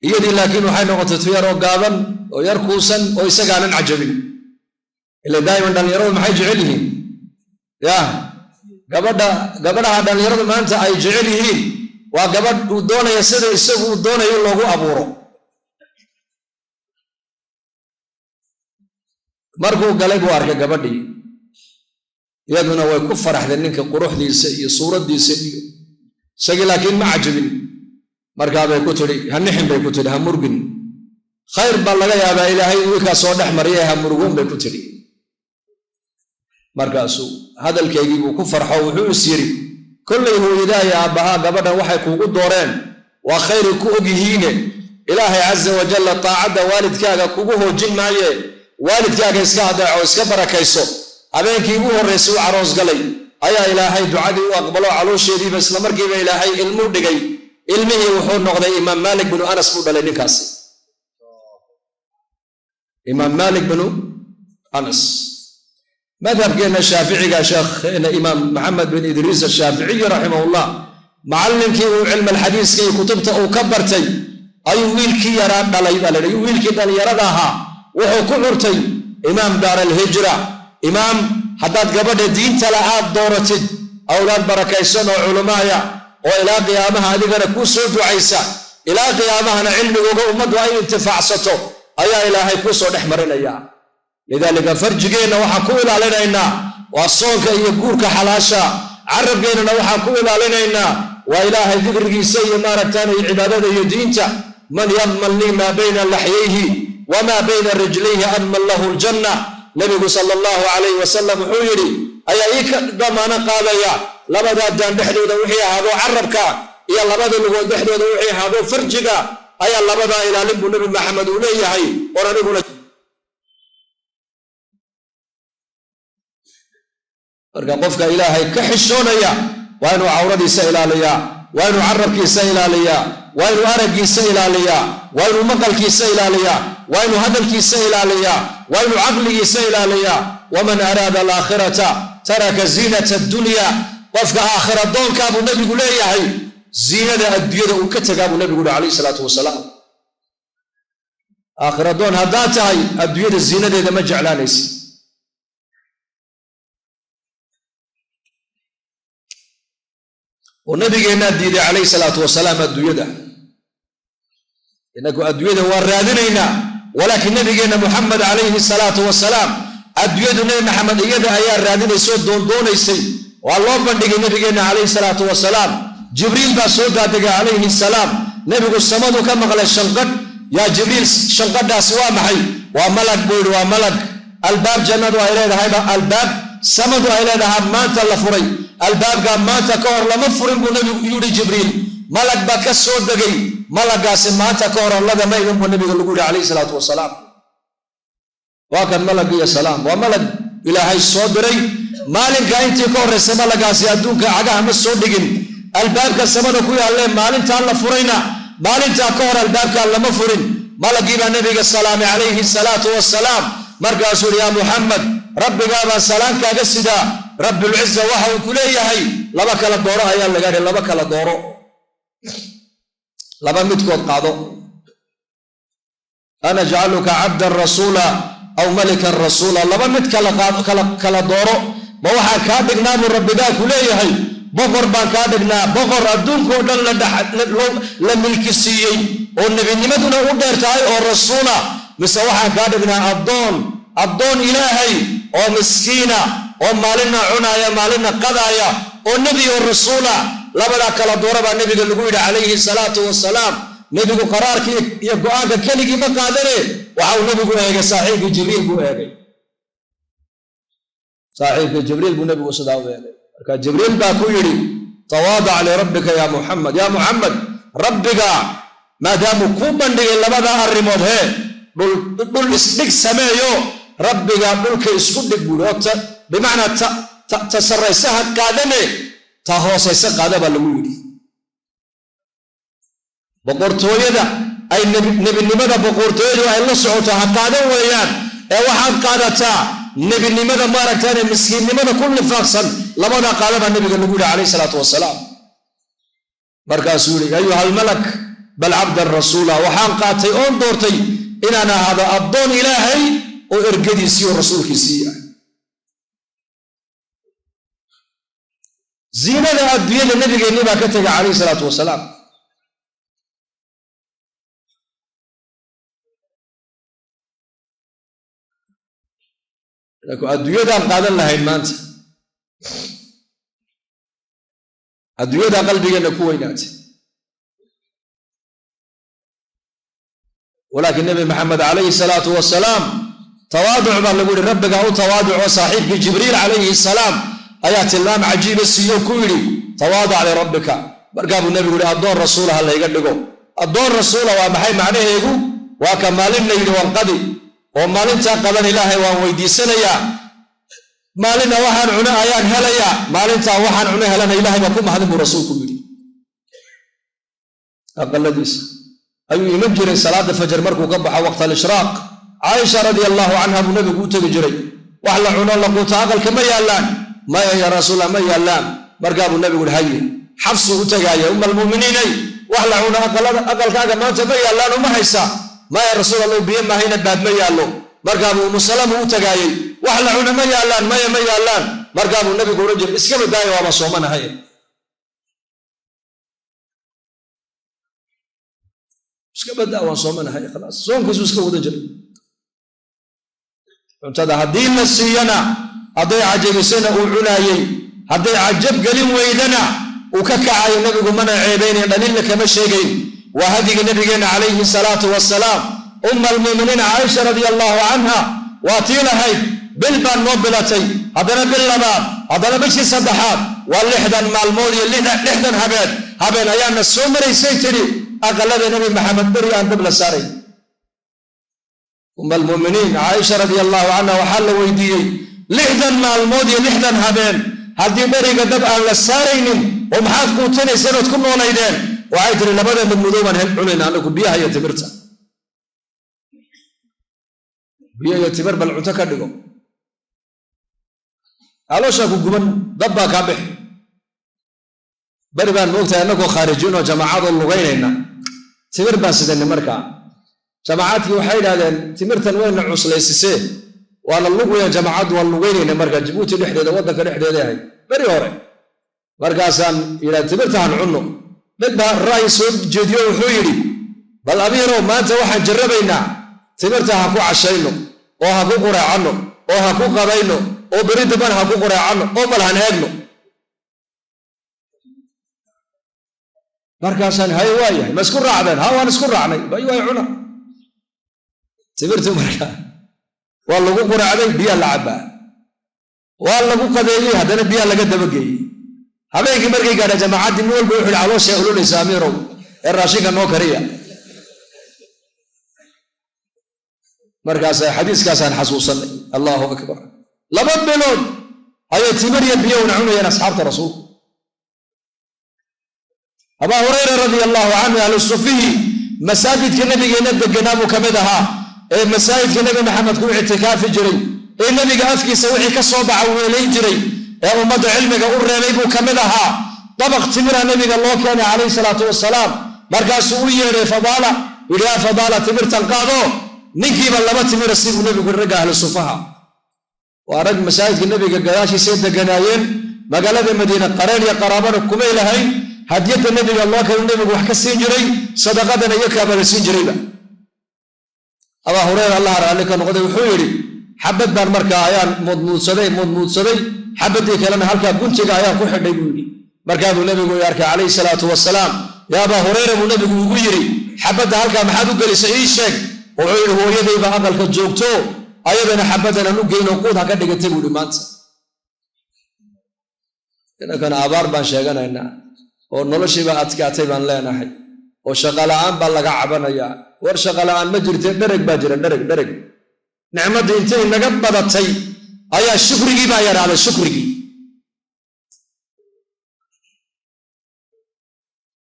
[SPEAKER 1] iyadii laakiin waxay noqotay tiyar oo gaaban oo yar kuusan oo isaga aanan cajabin ilaa daayiman dhalinyaradu maxay jecel yihiin ya gabadha dhalinyaradu maanta ay jecel yihiin waa gabadh uu doonayo sida isagu uu doonayo loogu abuuro markuu galay buu arkay gabadhii iyaduna way ku faraxdeen ninka quruxdiisa iyo suuradiisa iyo isagii laakiin ma cajabin markaa bay ku tiri hanixin bay ku tiri ha murgin khayr baa laga yaabaa ilaahay uu ka soo dhex mariyay ha murgun bay ku tiri markaasuu hadalkeygii buu ku farxo wuxuu is yiri kullay hooyadaaya aabbaha gabadhan waxay kuugu dooreen waa khayr ku ogyihiin ilaahay azza wa jalla taacada waalidkaaga kugu hoojin maaye waalidkaaga iska adeeco iska barakayso habeenkii ugu horeysay uu aroos galay ayaa ilaahay ducadii u aqbalo caloosheediiba isla markiiba ilaahay ilmu dhigay ilmihii wuxuu noqday imaam Malik bin Anas buu dhalay ninkaas imaam Malik bin Anas madhabkeena shaaficiga sheekhna imaam Muhammad bin Idris al-Shafi'i rahimahullah macallinkii uu cilm al-hadiis iyo kutubta uu ka bartay ayuu wiilkii yaraa dhalay dhalay wiilkii dhalinyarada ahaa wuxuu ku xurtay imaam daar al-hijra imaam haddaad gabadha diinta la aad dooratid awlaad barakaysan oo culamaaya oo ilaa qiyaamaha adigana kuu soo ducaysa ilaa qiyaamahana cilmigooga ummaddu ay intifaacsato ayaa ilaahay kuu soo dhex marinaya lidaalika farjigeenna waxaan ku ilaalinaynaa waa soonka iyo guurka xalaasha carabkeennana waxaan ku ilaalinaynaa waa ilaahay dikrigiisa iyo maaragtaan iyo cibaadada iyo diinta man yadman lii maa bayna laxyayhi wamaa bayna rijlayhi adman lahu aljanna nabigu sala allahu calayhi wasalam wuxuu yidhi ayaa ii ka damaano qaadaya labadaa daan dhexdooda wixii ahaadoo carabka iyo labada lugood dhexdooda wixii ahaadoo farjiga ayaa labadaa ilaalin buu nabi maxamed uu leeyahay oon aniguna marka qofka ilaahay ka xishoonaya waa inuu cawradiisa ilaaliyaa waa inuu carabkiisa ilaaliyaa waa inuu araggiisa ilaaliyaa waa inuu maqalkiisa ilaaliyaa waa inuu hadalkiisa ilaaliyaa waa inuu caqligiisa ilaaliyaa waman araada alaakhirata taraka ziinata addunya qofka aakhira doonkaa buu nabigu leeyahay ziinada adduunyada uu ka tagaa buu nabigu yihi calayhi salaatu wasalaam aakhira doon haddaad tahay adduunyada ziinadeeda ma jeclaanaysa oo nabigeennaa diiday calayhi salaatu wasalaam adduunyada inagu adduunyada waan raadinaynaa walaakiin nabigeenna muxamed calayhi salaatu wasalaam adduunyadu nebi maxamed iyada ayaa raadinaysoo doondoonaysay waa loo bandhigay nabigeenna calayhi salaatu wasalaam jibriil baa soo daadegay calayhi salaam nebigu samadu ka maqlay shanqadh yaa jibriil shanqadhaasi waa maxay waa malag buu yidhi waa malag albaab jannadu ay leedahayba albaab samadu ay leedahaa maanta la furay albaabkaa maanta ka hor lama furin buu nabigu yidhi jibriil malag baa ka soo degay malagaasi maanta ka hor allagama iman buu nabiga lagu yidhi calayhi salaatu wasalaam waa kan malag iyo salaam waa malag ilaahay soo diray maalinka intii ka horraysa malagaasi adduunka cagaha ma soo dhigin albaabka samada ku yaallee maalintaan la furayna maalintaa ka hor albaabkaan lama furin malagii baa nabiga salaamay calayhi salaatu wasalaam markaasuu yidhi yaa muxamed rabbigaabaa salaankaaga sidaa rabbulciza waxa uu ku leeyahay laba kala dooro ayaa laga hi laba kala dooro laba midkood qaado ana jacluka cabdan rasuula aw malikan rasuula laba mid kala dooro ma waxaan kaa dhignaa buu rabbigaa ku leeyahay boqor baan kaa dhignaa boqor adduunkao dhan la milki siiyey oo nebinimaduna u dheer tahay oo rasuula mise waxaan kaa dhignaa addoon ilaahay oo miskiina oo maalinna cunaaya maalinna qadaaya oo nebi oo rasuula labadaa kala doora baa nebiga lagu yidhi calayhi salaatu wasalaam nebigu qaraarkii iyo go'aanka keligii ma qaadane waxau nebigu eegay saaxiibkii jibriil buu eegay saaxiibkii jibriil buu nebigu sidaa u eegay marka jibriil baa ku yidhi tawaadac lirabbika yaa muxamed rabbiga maadaamuu kuu bandhigay labadaa arrimood dhul isdhig sameeyo rabbiga dhulka isku dhig buuri oo bimacnaa ta sarraysaha qaadane ta hoosaysa qaada baa lagu yidhi boqortooyada ay nebinimada boqortooyadu ay la socoto ha qaadan weeyaan ee waxaad qaadataa nebinimada maaragtaane miskiinnimada ku nifaaqsan labadaa qaada baa nebiga lagu yidhi calayhi salaatu wasalaam markaasuu yidhi ayuha almalak bal cabdan rasuula waxaan qaatay oon doortay inaan ahaado addoon ilaahay oo ergadiisii oo rasuulkiisii ah ziinada adduunyada nabigeenni baa ka tegay calayhi salaatu wasalaam adduunyadaan qaadan lahayn maanta adduunyadaa qalbigeenna ku weynaatay walaakiin nebi maxamed calayhi salaatu wasalaam tawaaduc baa lagu yidhi rabbigaa u tawaaduco saaxiibkii jibriil calayhi salaam ayaa tilmaam cajiiba siiyo ku yidhi tawaadac lirabbika markaa buu nebigu yidhi addoon rasuula ha layga dhigo addoon rasuula waa maxay macnaheegu waa ka maalin la yidhi waan qadi oo maalintaa qadan ilaahay waan weydiisanayaa maalinna waxaan cuno ayaan helayaa maalintaa waxaan cuno helana ilaahay baa ku mahadin buu rasuulku yidhi aqaladiisa ayuu iman jiray salaada fajar markuu ka baxo waqta alishraaq caaisha radia allaahu canha buu nabigu u tegi jiray wax la cuno la quuto aqalka ma yaallaan maya ya rasuulla ma yaallaan markaa buu nabigu yidhi haye xabsuu u tegaaya umma almu'miniinay wax la cuno aqalkaaga maanta ma yaallaan uma haysa maya rasuul allahu biyo mahayna baad ma yaallo markaa buu umu salama u tegaayey وحلا عنا ما يالان ما يالان مرقابوا النبي يقول رجل اسكب الداية وما صومنا هاي اسكب الداية وما صومنا هاي خلاص صوم كيسو اسكب ودجل انتظر هدين السينا هدي عجب سنة وعنايي هدي عجب قليم ويدنا وككعي النبي يقول منا عيبين يدلين لك مشيقين وهدي النبي عليه الصلاة والسلام أم المؤمنين عائشة رضي الله عنها واتينا هاي بالبان نوبلتي هذا باللباب هذا بشي صدحات واللحدن مع المولي اللحدن هبين أيام السومري سيتري أغلب النبي محمد بري أن دبل ساري أم المؤمنين عائشة رضي الله عنها وحل ويدي لحدن مع المولي اللحدن هبين هذه بري قدب أن السارين ومحاك قوتني سنة كل وليدين وعيدري لبدا من مدوما هلعلين أنكم بيها يتمرتا بيها يتمر بالعتكا لكم علوشاكو قبن ضبا كابح بربان موقتها أنكو خارجين وجماعات اللغين تمر باسدن مركا جماعاتي وحيد هذا تمرتن وين عصليسيسي وانا اللغو يا جماعات واللغين مركا جبوتي لحدة ودك لحدة هاي بري هوري مركاسان إلى تمرتها عنه بدها الرئيس جديو وحيري بل أبيرو ما أنت واحد جربينا تمرتها هكو عشينه وهكو قرع عنه وهكو قضينه وبريد من هكو قرع عنه ومال هنهجنه مركاسان هاي وايه ما سكر رعبين هاو نسكر رعني باي واي عنا تمرتو مركا والله قرع عليك بيا العبا والله قضيه هذا بيا لقد بقي هبيك مركي قال جماعات النول بيروحوا العلوش يقولوا لي ساميرو الراشيق النوكريه مركز حديث كاسان حسوسا الله اكبر لبد بلون هي تمر يبيون عنه يا اصحاب الرسول ابا هريره رضي الله عنه اهل الصفي مساجد النبي يند جنابه كمدها مساجد النبي محمد كو اعتكاف جري النبي افكي سوي كسوبع ويلين جري يا أمد علمك أرى بو كمدها طبق تمر النبي الله كان عليه الصلاة والسلام مركز سوية فضالة ولا فضالة تمر تنقاضه نكي بالله تمر السيد النبي يقول رجع أهل الصفحة وأرد مساجد النبي قداشي سيد جناين مقالة المدينة قرين يا قرابان الكميل هاي هدية النبي الله كان النبي وحكى السنجري صدقاتنا يكابل السنجري أبا هريرة الله رأى لك نقضي وحيري حبت بان مركا آيان مضمود صدي حبتي كلام هلكا كنت جايا كل حد يقولي مركب النبي يقول عليه الصلاة والسلام يا أبا هريرة النبي يقول حبت هلكا ما حد قال يسعي الشيء وعير هو يدي بأقل كجوكتو أيضا حبتنا نقول نقودها كده كتبوا لمانس إن كان أبار بان شجعنا هنا ونلشي بأتكاتي بان لا نحي وشغل عن بلغ عبنا يا ورشغل عن مجرد درج درج نعمة انتهي نقبضت شيء أيا شكري ما يرى على شكري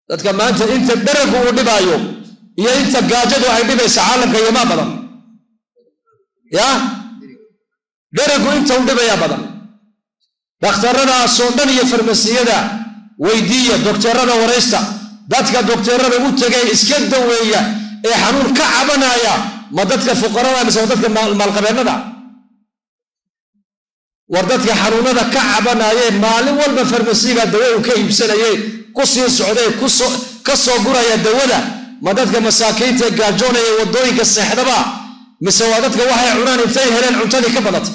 [SPEAKER 1] تذكر ما أنت درج ودبايو يا أنت جاجد وعندي بس عالم كي ما بدم يا درج وأنت ودبايا بدم دكتورنا السودانية فرمسية ده ويدية دكتورنا ورئيسة ذاتك دكتورنا وتجي إسكت ويا حنون كعبنا يا ما ذاتك فقراء بس ذاتك مال قبلنا ده وردتك حنونة كعبنا يا مالي والما فرمسية الدواء وكيف سنة يا قصي السعودية كسو قرى يا الدولة ما ذاتك مساكين تجاجون يا ودوي كالسحر بقى مسوادتك واحد عران انتهي هلين عنتني كبلت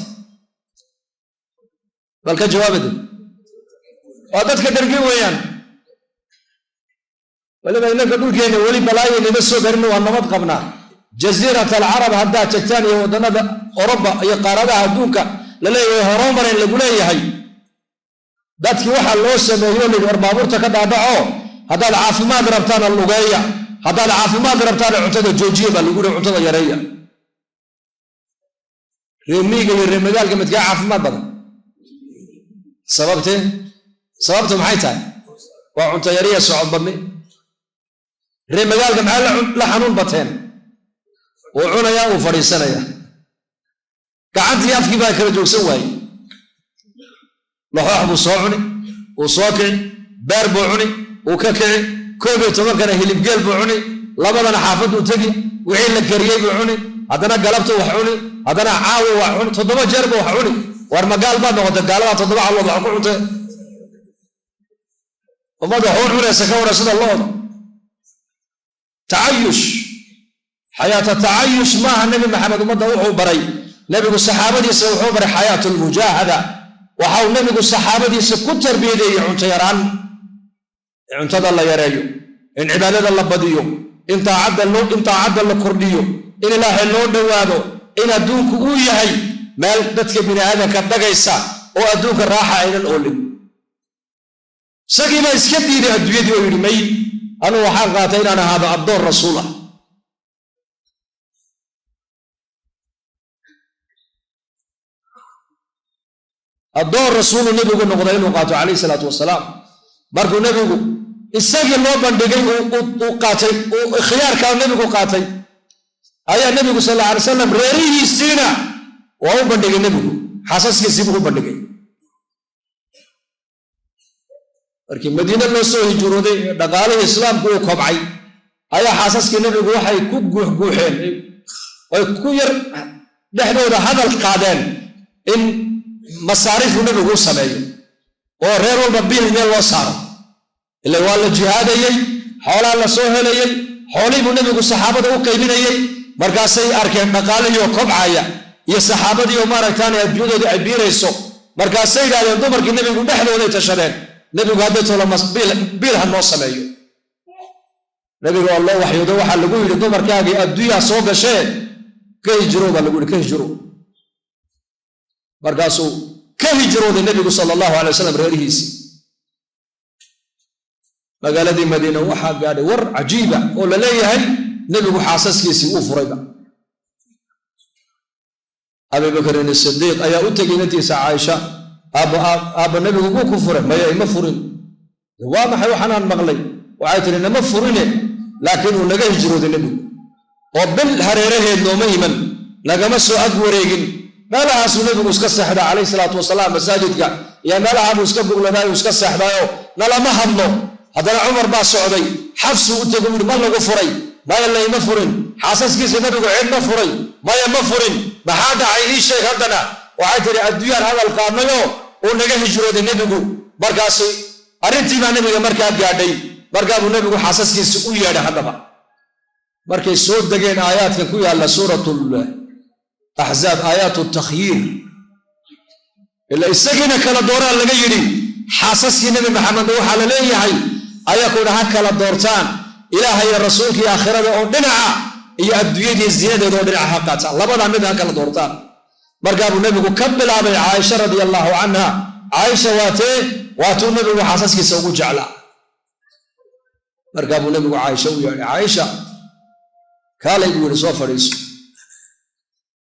[SPEAKER 1] بل كجواب دي وردتك درقي ويان ولما إنك تقول كيني ولي بلاي اللي نسو برنو والنمط قبنا جزيرة العرب هدا تجتاني ودنا أوروبا يقاردها دونك للي هرومر اللي قولي هاي داتك وحا اللو سميون اللي وربابورتا كدا دعو هدا العافمات ربطان اللغاية هدا العافمات ربطان عطادة جوجيبا اللي قولي عطادة يريا ريميقا يرميقال كما تقع عافمات بدا سببتهم حيتان وعنطا يريا سعود بمي ريميقال كما لحنون بطين وعنايا وفريسانيا كعنتي أفكي باي كلا جوك سواي لحوح بصوعني وصوكعي بار بوعني وككعي كوبي تمكن هلب قيل بوعني لبضنا حافظ وتقي وعين لك كريي بوعني haddana galabta wax cuni haddana caawi wax cuni 7 jeerba wax cuni war magaal baa noqotay gaalada 7 calood wax ku cuntay umada xoor cunaysa ka warasada looda تعيش حياة التعيش ما النبي محمد مدى وحو بري نبي الصحابة يسوحوا بري حياة المجاهدة وحاول نبي الصحابة يسكتر بيدي عنتيران عنتظر الله يريو إن عبادة الله بديو إنت عد الله كرديو إن الله اللون دوادو إن أدونك أويهي ما دتك بني هذا كدقيسا وأدونك الراحة إلى الأولي سكي ما يسكتي لي أدويدي ويرمي أنا وحان قاتين أنا هذا الدور رسوله الدور رسول النبي قلنا قضيين وقاتوا عليه الصلاة والسلام بركوا النبي الساقي الله بندقين وقاتي وخيار كان النبي قاتي أي النبي صلى الله عليه وسلم ريريه السينة وهو بندقين النبي حاسس يسيبه بندقين markii madiina loo soo hijrooday dhaqaalaha islaamku uu kobcay ayaa xaasaskii nabigu waxay ku guuxeen ay ku yar dhaxdooda hadal qaadeen in masaarifu nabigu sameeyo oo reer walba bil meel loo saaro ilaa waa la jihaadayay xoolaha la soo helayay xoolihiibu nabigu saxaabada u qaybinayay markaasay arkeen dhaqaalaha kobcaya iyo saxaabadii oo maaragtaan adduunyadooda ay biirayso markaasay yiraahdeen dumarkii nabigu dhaxdooda tashadeen nabigu hadda tolo bil ha noo sameeyo nabigu Allah waxyoodo waxa lagu yiri dumarkaagi adduunya soo gashay ka hijro baa lagu yiri ka hijro markaasuu ka hijrooday nabigu sallallahu alayhi wasallam reerihiisi magaaladii Madiina waxa gaadhay war cajiiba oo la leeyahay nabigu xaasaskiisii uu furayba Abu Bakr as-Siddiq ayaa u tagay intiisa Aisha أبا النبي يقول كفر ما يمفرن واضح وحنان مغلي وعيت لنا مفرنه لكنه نجا يجرود النبي وبل هريره النوميمن نجا مسوا أقوريجن ما لها سنبي مسكس حدا عليه الصلاة والسلام مساجدك يا ما لها مسكب لنا مسكس حدا نلا ما همه هذا عمر باع سعودي حفص وتقول ما له غفري ما يلا يمفرن حاسس كيس النبي عين مفري ما يمفرن ما حدا عيني شيء هذنا وعيت الديار هذا القانون ونجا هجرود النبي بركاسي أرنتي ما نبي مركا قاعدي مركا النبي حاسس كيس ويا ده هذا مركا صوت دقين آيات كوي على سورة الأحزاب آيات التخيير إلا السجنة كلا دوران اللي جيري حاسس كي نبي محمد وحال ليه هاي أيكون هكذا دورتان إلهي الرسول كي آخرة أودنها هي الدنيا الزينة أودنها حقاتها الله بدأ منها هكذا دورتان مرقاب النبي كمل أبي عائشة رضي الله عنها عائشة واتو النبي وحاسس كي سوق جعلا مرقاب النبي عائشة ويعني عائشة كالا يقول صوفر يسو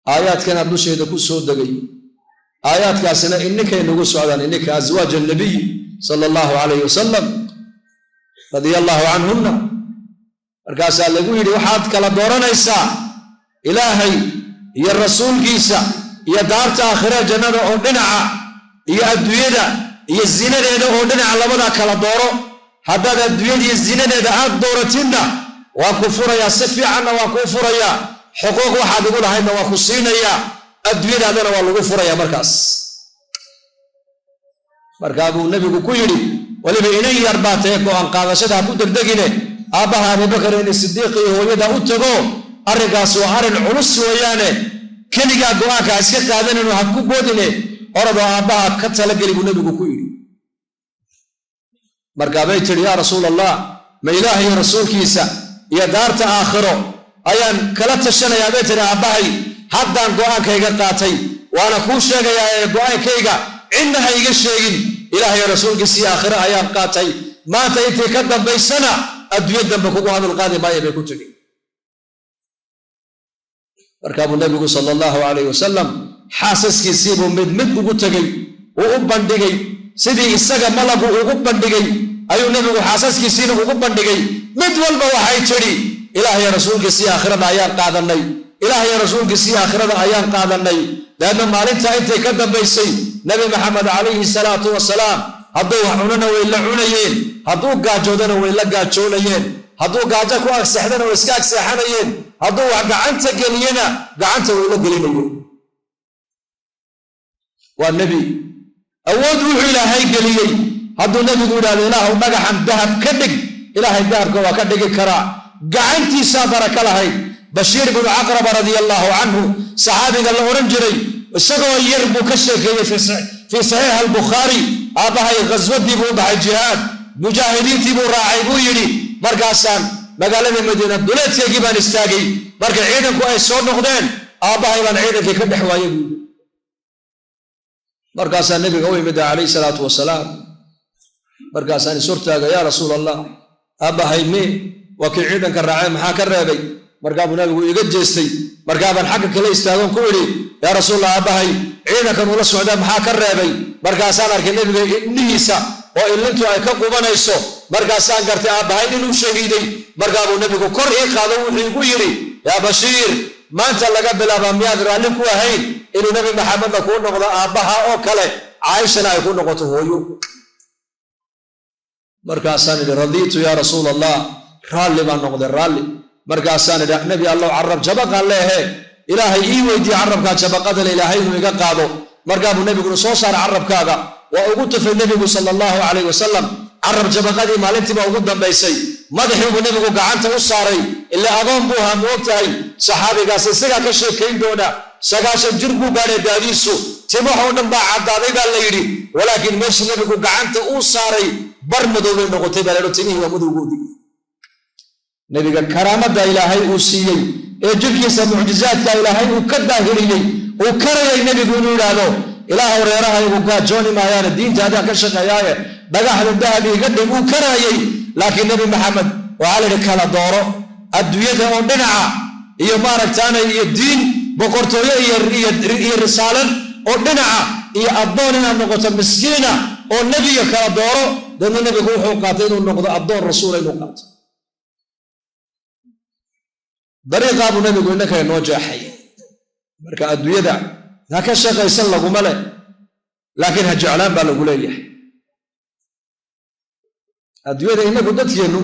[SPEAKER 1] آيات كان أبو شهيد كل سود دقي آيات كاسنا إنك ينقو سعودان إنك أزواج النبي صلى الله عليه وسلم رضي الله عنهن مرقاب سأل يقول وحاد كلا دورنا إسا إلهي يا الرسول كيسا يا دارت آخرة جنة أودنها يا الدنيا يا الزنا ده أودنها على مدى كلا دورو هذا الدنيا الزنا ده دورتنا وكفر يا سفي عنا وكفر يا حقوق واحد يقول هاي وكسينا يا الدنيا ده والله كفر يا مركز أبو النبي كويري ولما إني أربعة وأن قال شدها بدك دقينه أباها أبو بكر الصديق هو يدا أتجو أرجع سوار العرس ويانه كنيجا قواك أسكت هذا إنه حكوا بودنه أرد أباها كتلا قريب النبي كويري مركبي تري يا رسول الله ما إله يا رسول كيسا يا دارت آخره أيان كلت الشنا يا بيتنا أباهي حتى قواك يقطعتي وأنا كوش يا قواك يجا إنها يجشين إله يا رسول كيسي آخره أيان قاتي ما تيجي كذب بيسنا أدوية دمك هذا القاضي ما يبي كتجي مركب النبي صلى الله عليه وسلم حاسس كيسيب مد وقتجي وقبندجي سيدي السجا ملك وقبندجي أيو النبي حاسس كيسين وقبندجي مد والبواحي تري إله يا رسول كيسي آخرة أيان قادني إله يا رسول كيسي آخرة أيان قادني لأن مالك أنت كذب بيسي نبي محمد عليه الصلاة والسلام هدو عننا وإلا عنيين هدو قاجودنا وإلا قاجونيين hadduu gaajo ku agseexdana oo iska agseexanayeen hadduu wax gacanta geliyena gacanta way la gelinayeen waa nebi awood wuxuu ilaahay geliyey hadduu nebigu yidhahdo ilaahu dhagaxan dahab ka dhig ilaahay dahabka waa ka dhigi karaa gacantiisaa baraka lahayd bashiir binu caqraba radia allaahu canhu saxaabiga la odhan jiray isagoo yar buu ka sheekeeyey fii saxiix albukhaari aabbahay ghaswadii buu u baxay jihaad mujaahidiintii buu raacay buu yidhi markaasaan magaalada madiina duleedkeygii baan istaagay markay ciidanku ay soo noqdeen aabbahay baan ciidankii ka dhex waayey buu yidhi markaasaa nebiga u yimid calayhi salaatu wasalaam markaasaan is hortaaga yaa rasuul allah aabbahay mee waa kii ciidanka raacay maxaa ka reebay markaabuu nabigu iga jeestay markaabaan xagga kale istaagoon ku idhi yaa rasuulallah aabbahay ciidankan ula socdaa maxaa ka reebay markaasaan arkay nebiga indhihiisa oo ilintu ay ka qubanayso markaasaan gartay aabbahay inuu shahiiday markaabuu nebigu kor ii qaado wuxuu igu yidhi yaa bashiir maanta laga bilaabaa miyaad raalli ku ahayn inuu nebi maxamedna kuu noqdo aabbaha oo kale caaishana ay ku noqoto hooyo markaasaan idhi radiitu yaa rasuul allah raalli baan noqday raalli markaasaan idhi nebi allow carab jabaqaan leehe ilaahay ii weydiiye carabkaa jabaqadale ilaahay inuu iga qaado markaabuu nebiguna soo saaray carabkaaga waa ugu tufay nebigu sala allahu calayh wasalam carab jabaqadii maalintiiba ugu dambaysay madaxii buu nebigu gacanta u saaray ilaa agoon buu ahaa ma og tahay saxaabigaas isagaa ka sheekayn doona 90 jir buu gaadhay daadiisu timahoo dhan baa caddaaday baa la yidhi walaakiin meesha nebigu gacanta uu saaray bar madoobay noqotay baa laydho timihii waa madowgoodii nebiga karaamadda ilaahay uu siiyey ee jirkiisa mucjizaadka ilaahay uu ka daahiriyey uu karayay nebigu inuu yidhaahdo ilaahow reerahaygu gaajooni maayaane diintaadaa ka shaqeeyaaye dhagaxda dahab iga dhig uu karaayey laakiin nebi maxamed waxaa layidhi kala dooro adduunyada oo dhinaca iyo maaragtaana iyo diin boqortooyo iyo risaalan oo dhinaca iyo addoon inaad noqoto miskiina oo nebiga kala dooro dadna nebigu wuxuu qaatay inuu noqdo addoon rasuula inuu qaato dariiqaa buu nebigu innaka inoo jeexay marka adduunyada ha ka shaqaysan laguma leh laakiin ha jeclaan baa lagu leeyahay adduunyada innagu dadkeennu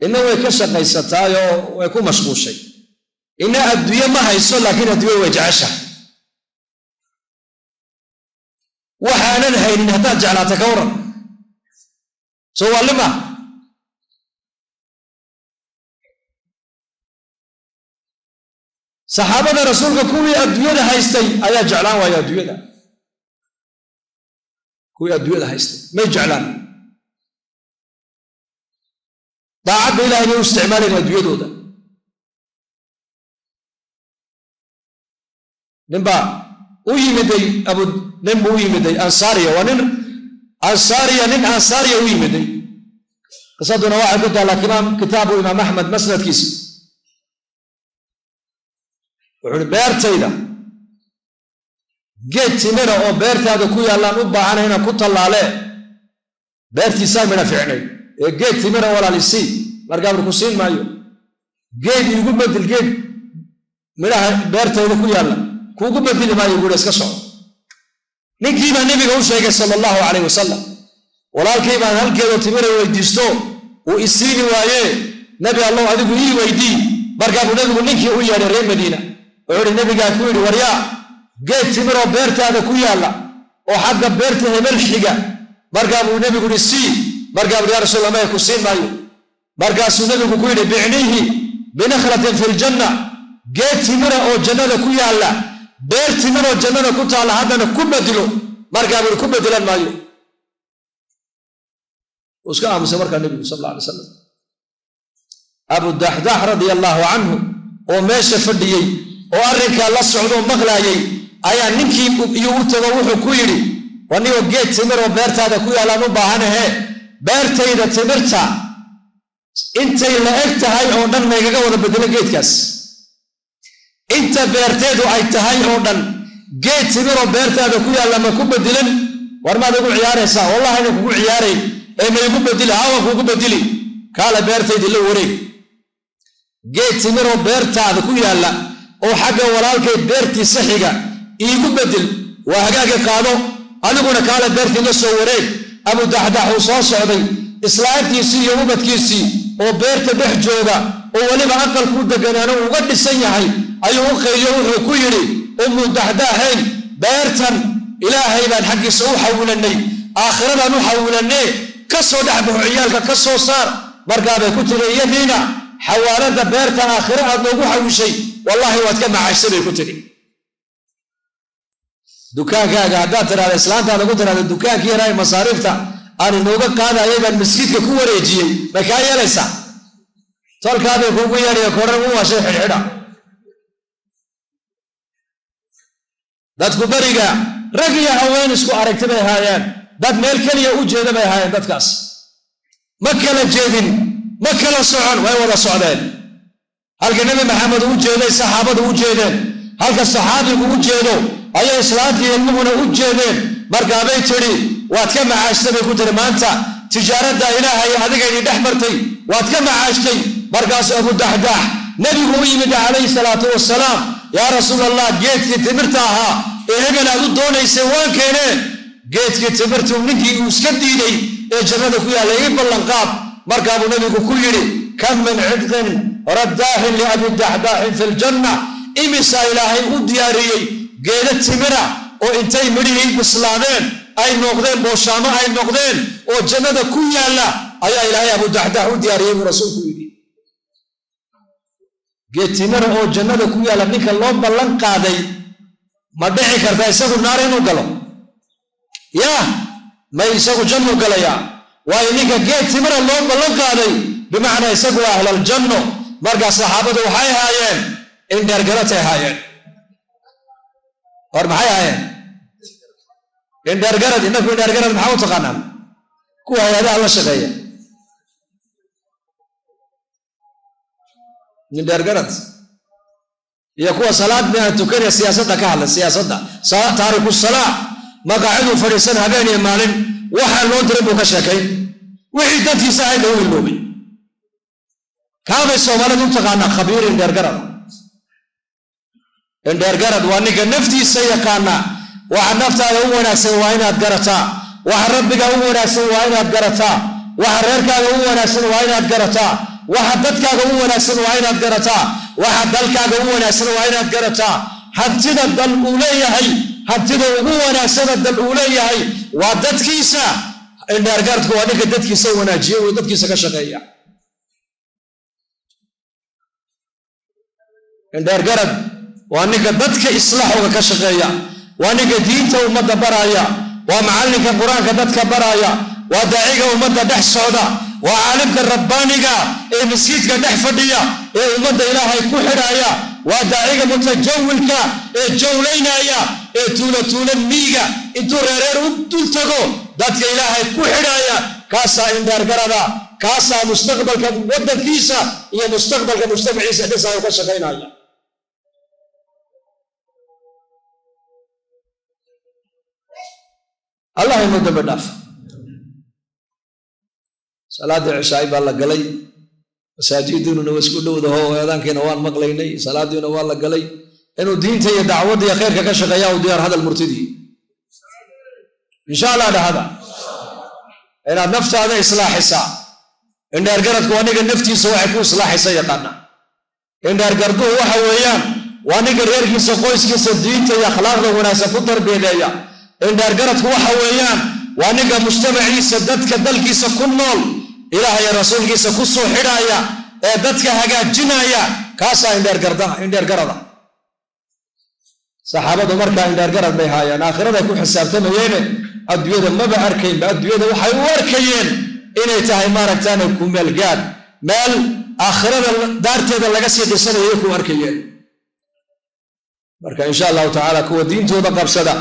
[SPEAKER 1] inna way ka shaqaysataayoo way ku mashquushay inna adduunye ma hayso laakiin adduunya way jeceshahay waxaanan haynin haddaad jeclaata ka waran soo waa lima saxaabada rasuulka kuwii adduunyada haystay ayaa jeclaan waaya adduunyada kuwii adduunyada haystay may jeclaan daacadda ilahay bay u isticmaalayeen adduunyadooda ninbaa u yimiday nin buu u yimiday ansaariya waa nin ansaariya u yimiday qisaduna waxay ku taallaa kitaabu imaam axmed masnadkiisa wuxuu uhi beertayda geed timira oo beertaada ku yaallaan u baahana inaan ku tallaalee beertiisaa midha fiicnay ee geed timira walaalisii markaabur ku siin maayo geed iigu bedel geed midhaha beertayda ku yaalla kuugu bedeli maayo buuhi iska soco ninkii baa nebiga u sheegay sala allahu calayh wasalam walaalkay baan halkeedoo timira weydiisto uu isiini waayee nebi allow adigu ii weydii markaabuu nebigu ninkii u yeedhay reer madiina wuxuu uhi nebigaa ku yidhi waryaa geed timiroo beertaada ku yaalla oo xagga beerta hebel xiga markaabuu nebigu yidhi sii markaabuu yaa rasuul amaya ku siin maayo markaasuu nebigu ku yidhi bicniihi binakhlatin fi ljanna geed timira oo jannada ku yaalla beer timiroo jannada ku taalla haddana ku bedelo markaabuu ku bedelan maayo uu iska aamusay markaa nebigu sal alla alay wasalam abudaxdax radia allaahu canhu oo meesha fadhiyey oo arrinkaa la socdoo maqlaayey ayaa ninkii iyo u tago wuxuu ku yidhi wanigoo geed timiroo beertaada ku yaallaan u baahanahe beertayda timirta intay la eg tahay oo dhan maygaga wada bedelo geedkaas inta beerteedu ay tahay oo dhan geed timiroo beertaada ku yaalla ma ku bedelan war maad igu ciyaaraysaa wallahi ina kugu ciyaarayn ee maygu bedeli hawan kugu bedeli kaala beertaydii la wareeg geed timiroo beertaada ku yaalla oo xagga walaalkay beertiisa xiga iigu bedel waa hagaagi qaado adiguna kaala beertii la soo wareeg abudaxdax uu soo socday islaantiisii iyo ubadkiisii وبيرت بحجوغا ووليبا أقل كودة جنانا وغد سيحي أيو خيريو كيري أم دحداحين بيرتا إلهي بان حقي سو حولني آخرنا نو حولني كسو دحبه عيالك كسو صار مرقابة كتري يدينا حوالة بيرتا آخرها نوغو حوشي والله واتكما عشتبه كتري دكان كاغا هدا ترى الاسلام تا لو ترى دكان كي راي مصاريفتا ان نوغا قادا ايغان مسجد كو وريجيه ما كان يليسا تلكابه كوغو ياري كورن وا شي خيدا dadku bariga rag iyo haween isku aragtay haayeen dad meel kaliya u jeeda bay haayeen dadkaas ma kala jeedin ma kala socon way wada socdeen halka nabi maxamed uu jeeday saxaabadu u jeedeen halka saxaabigu u jeedo ayay islaantii ilmuhuna u jeedeen markaabay tiri waad ka macaashtay ku tiri maanta tijaarada ilaahay adiga idin dhex martay waad ka macaashtay markaas Abu Dahdah nabigu u yimid alayhi salaatu wassalaam ya rasuulallah geedkii timirta ahaa ee hebel aad u doonaysay waan keeneen geedkii timirtu ninkii uu iska diiday ee jannada ku yaalay in ballan qaad markaabuu nabigu ku yiri kam min idqin raddah li Abi Dahdah fi al-janna imisa ilaahay u diyaariyay geeda timira oo intay midhihii bislaadeen ay noqdeen booshaamo ay noqdeen oo jannada ku yaala ayaa ilaahay Abu Dahdah u diyaariyay rasuulku yiri geed timira oo jannada ku yaala ninka loo ballan qaaday ma dhici karta isagu naar inuu galo yaa ma isagu janno galaya waa ninka geed timira loo ballan qaaday bimaana isagu ahlul janno marka saxaabadu waxay haayeen in dargaratay haayeen war maxay haayeen in dargarad inagu dargarad maxaa u taqaanaan kuwa hay'adaha la shaqeeya in dargarad iyo kuwa salaadna tukanaya siyaasadda ka hadla siyaasadda taariku salaa maqaacidu fadhiisan habeen iyo maalin waxa loo diray buu ka sheekay wixii dadkiisa ay loo ilmoobay kaabay Soomaalidu u taqaanaa khabiir in dargarad in dargarad waa ninka naftiisa yaqaana waxa naftaada u wanaagsan waa inaad garataa waxa rabbiga u wanaagsan waa inaad garataa waxa reerkaaga u wanaagsan waa inaad garataa waxa dadkaaga u wanaagsan waa inaad garataa waxa dalkaaga u wanaagsan waa inaad garataa hantida dal uu leeyahay hantida ugu wanaagsan dal uu leeyahay waa dadkiisa in dargaradku waa ninka dadkiisa wanaajiyo oo dadkiisa ka shaqeeya in dargarad waa ninka dadka islaaxooga ka shaqeeya waa ninka diinta ummadda baraya waa macallinka quraanka dadka baraya waa daaciga ummadda dhex socda waa caalimka rabbaaniga ee masjidka dhex fadhiya ee ummadda ilaahay ku xidhaya waa daaciga mutajawilka ee jawlaynaya ee tuula miiga intuu reereer u dul tago dadka ilaahay ku xidhaya kaasaa in dargarada kaasaa mustaqbalka waddankiisa iyo mustaqbalka mujtamaciisa dhisaayo ka shaqaynaya الله يمد بداف صلاة العشاء بالله قلي مساجدون واسكو دو هو هذان كنا وان مقليني صلاة دون والله قلي انه دينتي دعوه يا خير كشقيا وديار هذا المرتدي ان شاء الله هذا انا نفس هذا اصلاح حسا ان درجرت وانيق نفتي سو يكون اصلاح حسا يقانا ان درجرته waxa weeyaan waaniga reerkiisa qoyskiisa diinta iyo akhlaaqda wanaagsan ku tarbiyeeya in dargaradku waxa weeyaan waa ninka mujtamaciisa dadka dalkiisa ku nool ilaahay rasuulkiisa ku soo xidhaya ee dadka hagaajinaya kaasa in dargarada saxaabadu markaa in dargarad bay haayeen aakhirada ku xisaabtamayeen adduunyada maba arkayn adduunyada waxay u arkayeen inay tahay maaragtaan ku meel gaad meel aakhirada daarteeda laga sii dhisanayo ku arkayeen marka insha Allah ta'ala kuwa diintooda qabsada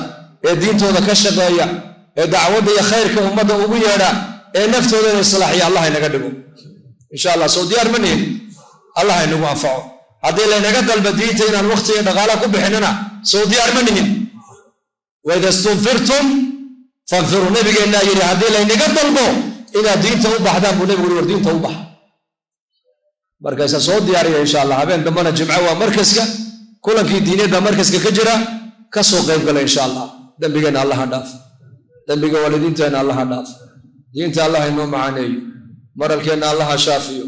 [SPEAKER 1] ee diintooda ka shaqeeya ee dacwada iyo khayrka ummadda ugu yeedha ee naftooda islaaxiya Allah inaga dhigo insha Allah soo diyaar maniin Allah inagu anfaco haddii la inaga dalba diinta inaan waqti iyo dhaqaale ku bixinana soo diyaar maniin wa idha istunfirtum fanfiru nabigeena yiri haddii la inaga dalbo inaad diinta u baxdaan buu nabigu yiri diinta u bax markaas soo diyaariya insha Allah habeen dambana jimco waa markaska kulankii diinada markaska ka jira ka soo qayb gala insha Allah dambigeena Allah dhaaf dambiga walidiinteena Allah dhaaf diinta Allah inoo macaaneeyo maralkeena Allah shaafiyo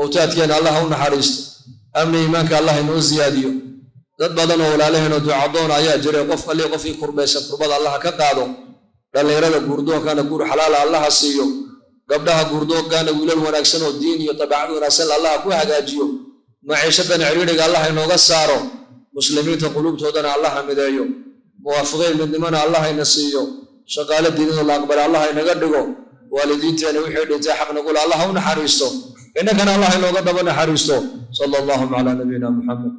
[SPEAKER 1] mowtaadkeena allah ha u naxariisto amni iimaanka allah inoo siyaadiyo dad badan oo walaalaheenoo ducadoon ayaa jiray qof alli qofkii kurbaysan kurbada allah ka qaado dhallinyarada guurdoonkana guur xalaala allah siiyo gabdhaha guurdoonkana wiilal wanaagsan oo diin iyo dabeecad wanaagsan allah ku hagaajiyo maciishadan ciriiriga allah inooga saaro muslimiinta qulubtoodana allah mideeyo muwaafiqiin midnimana allah ina siiyo shaqaale diinada la aqbala allah inaga dhigo waalidiinteena wixii dhintay xaq nagula allah u naxariisto innakana allah inooga daba naxariisto sala allahu calaa nabiyina muxamed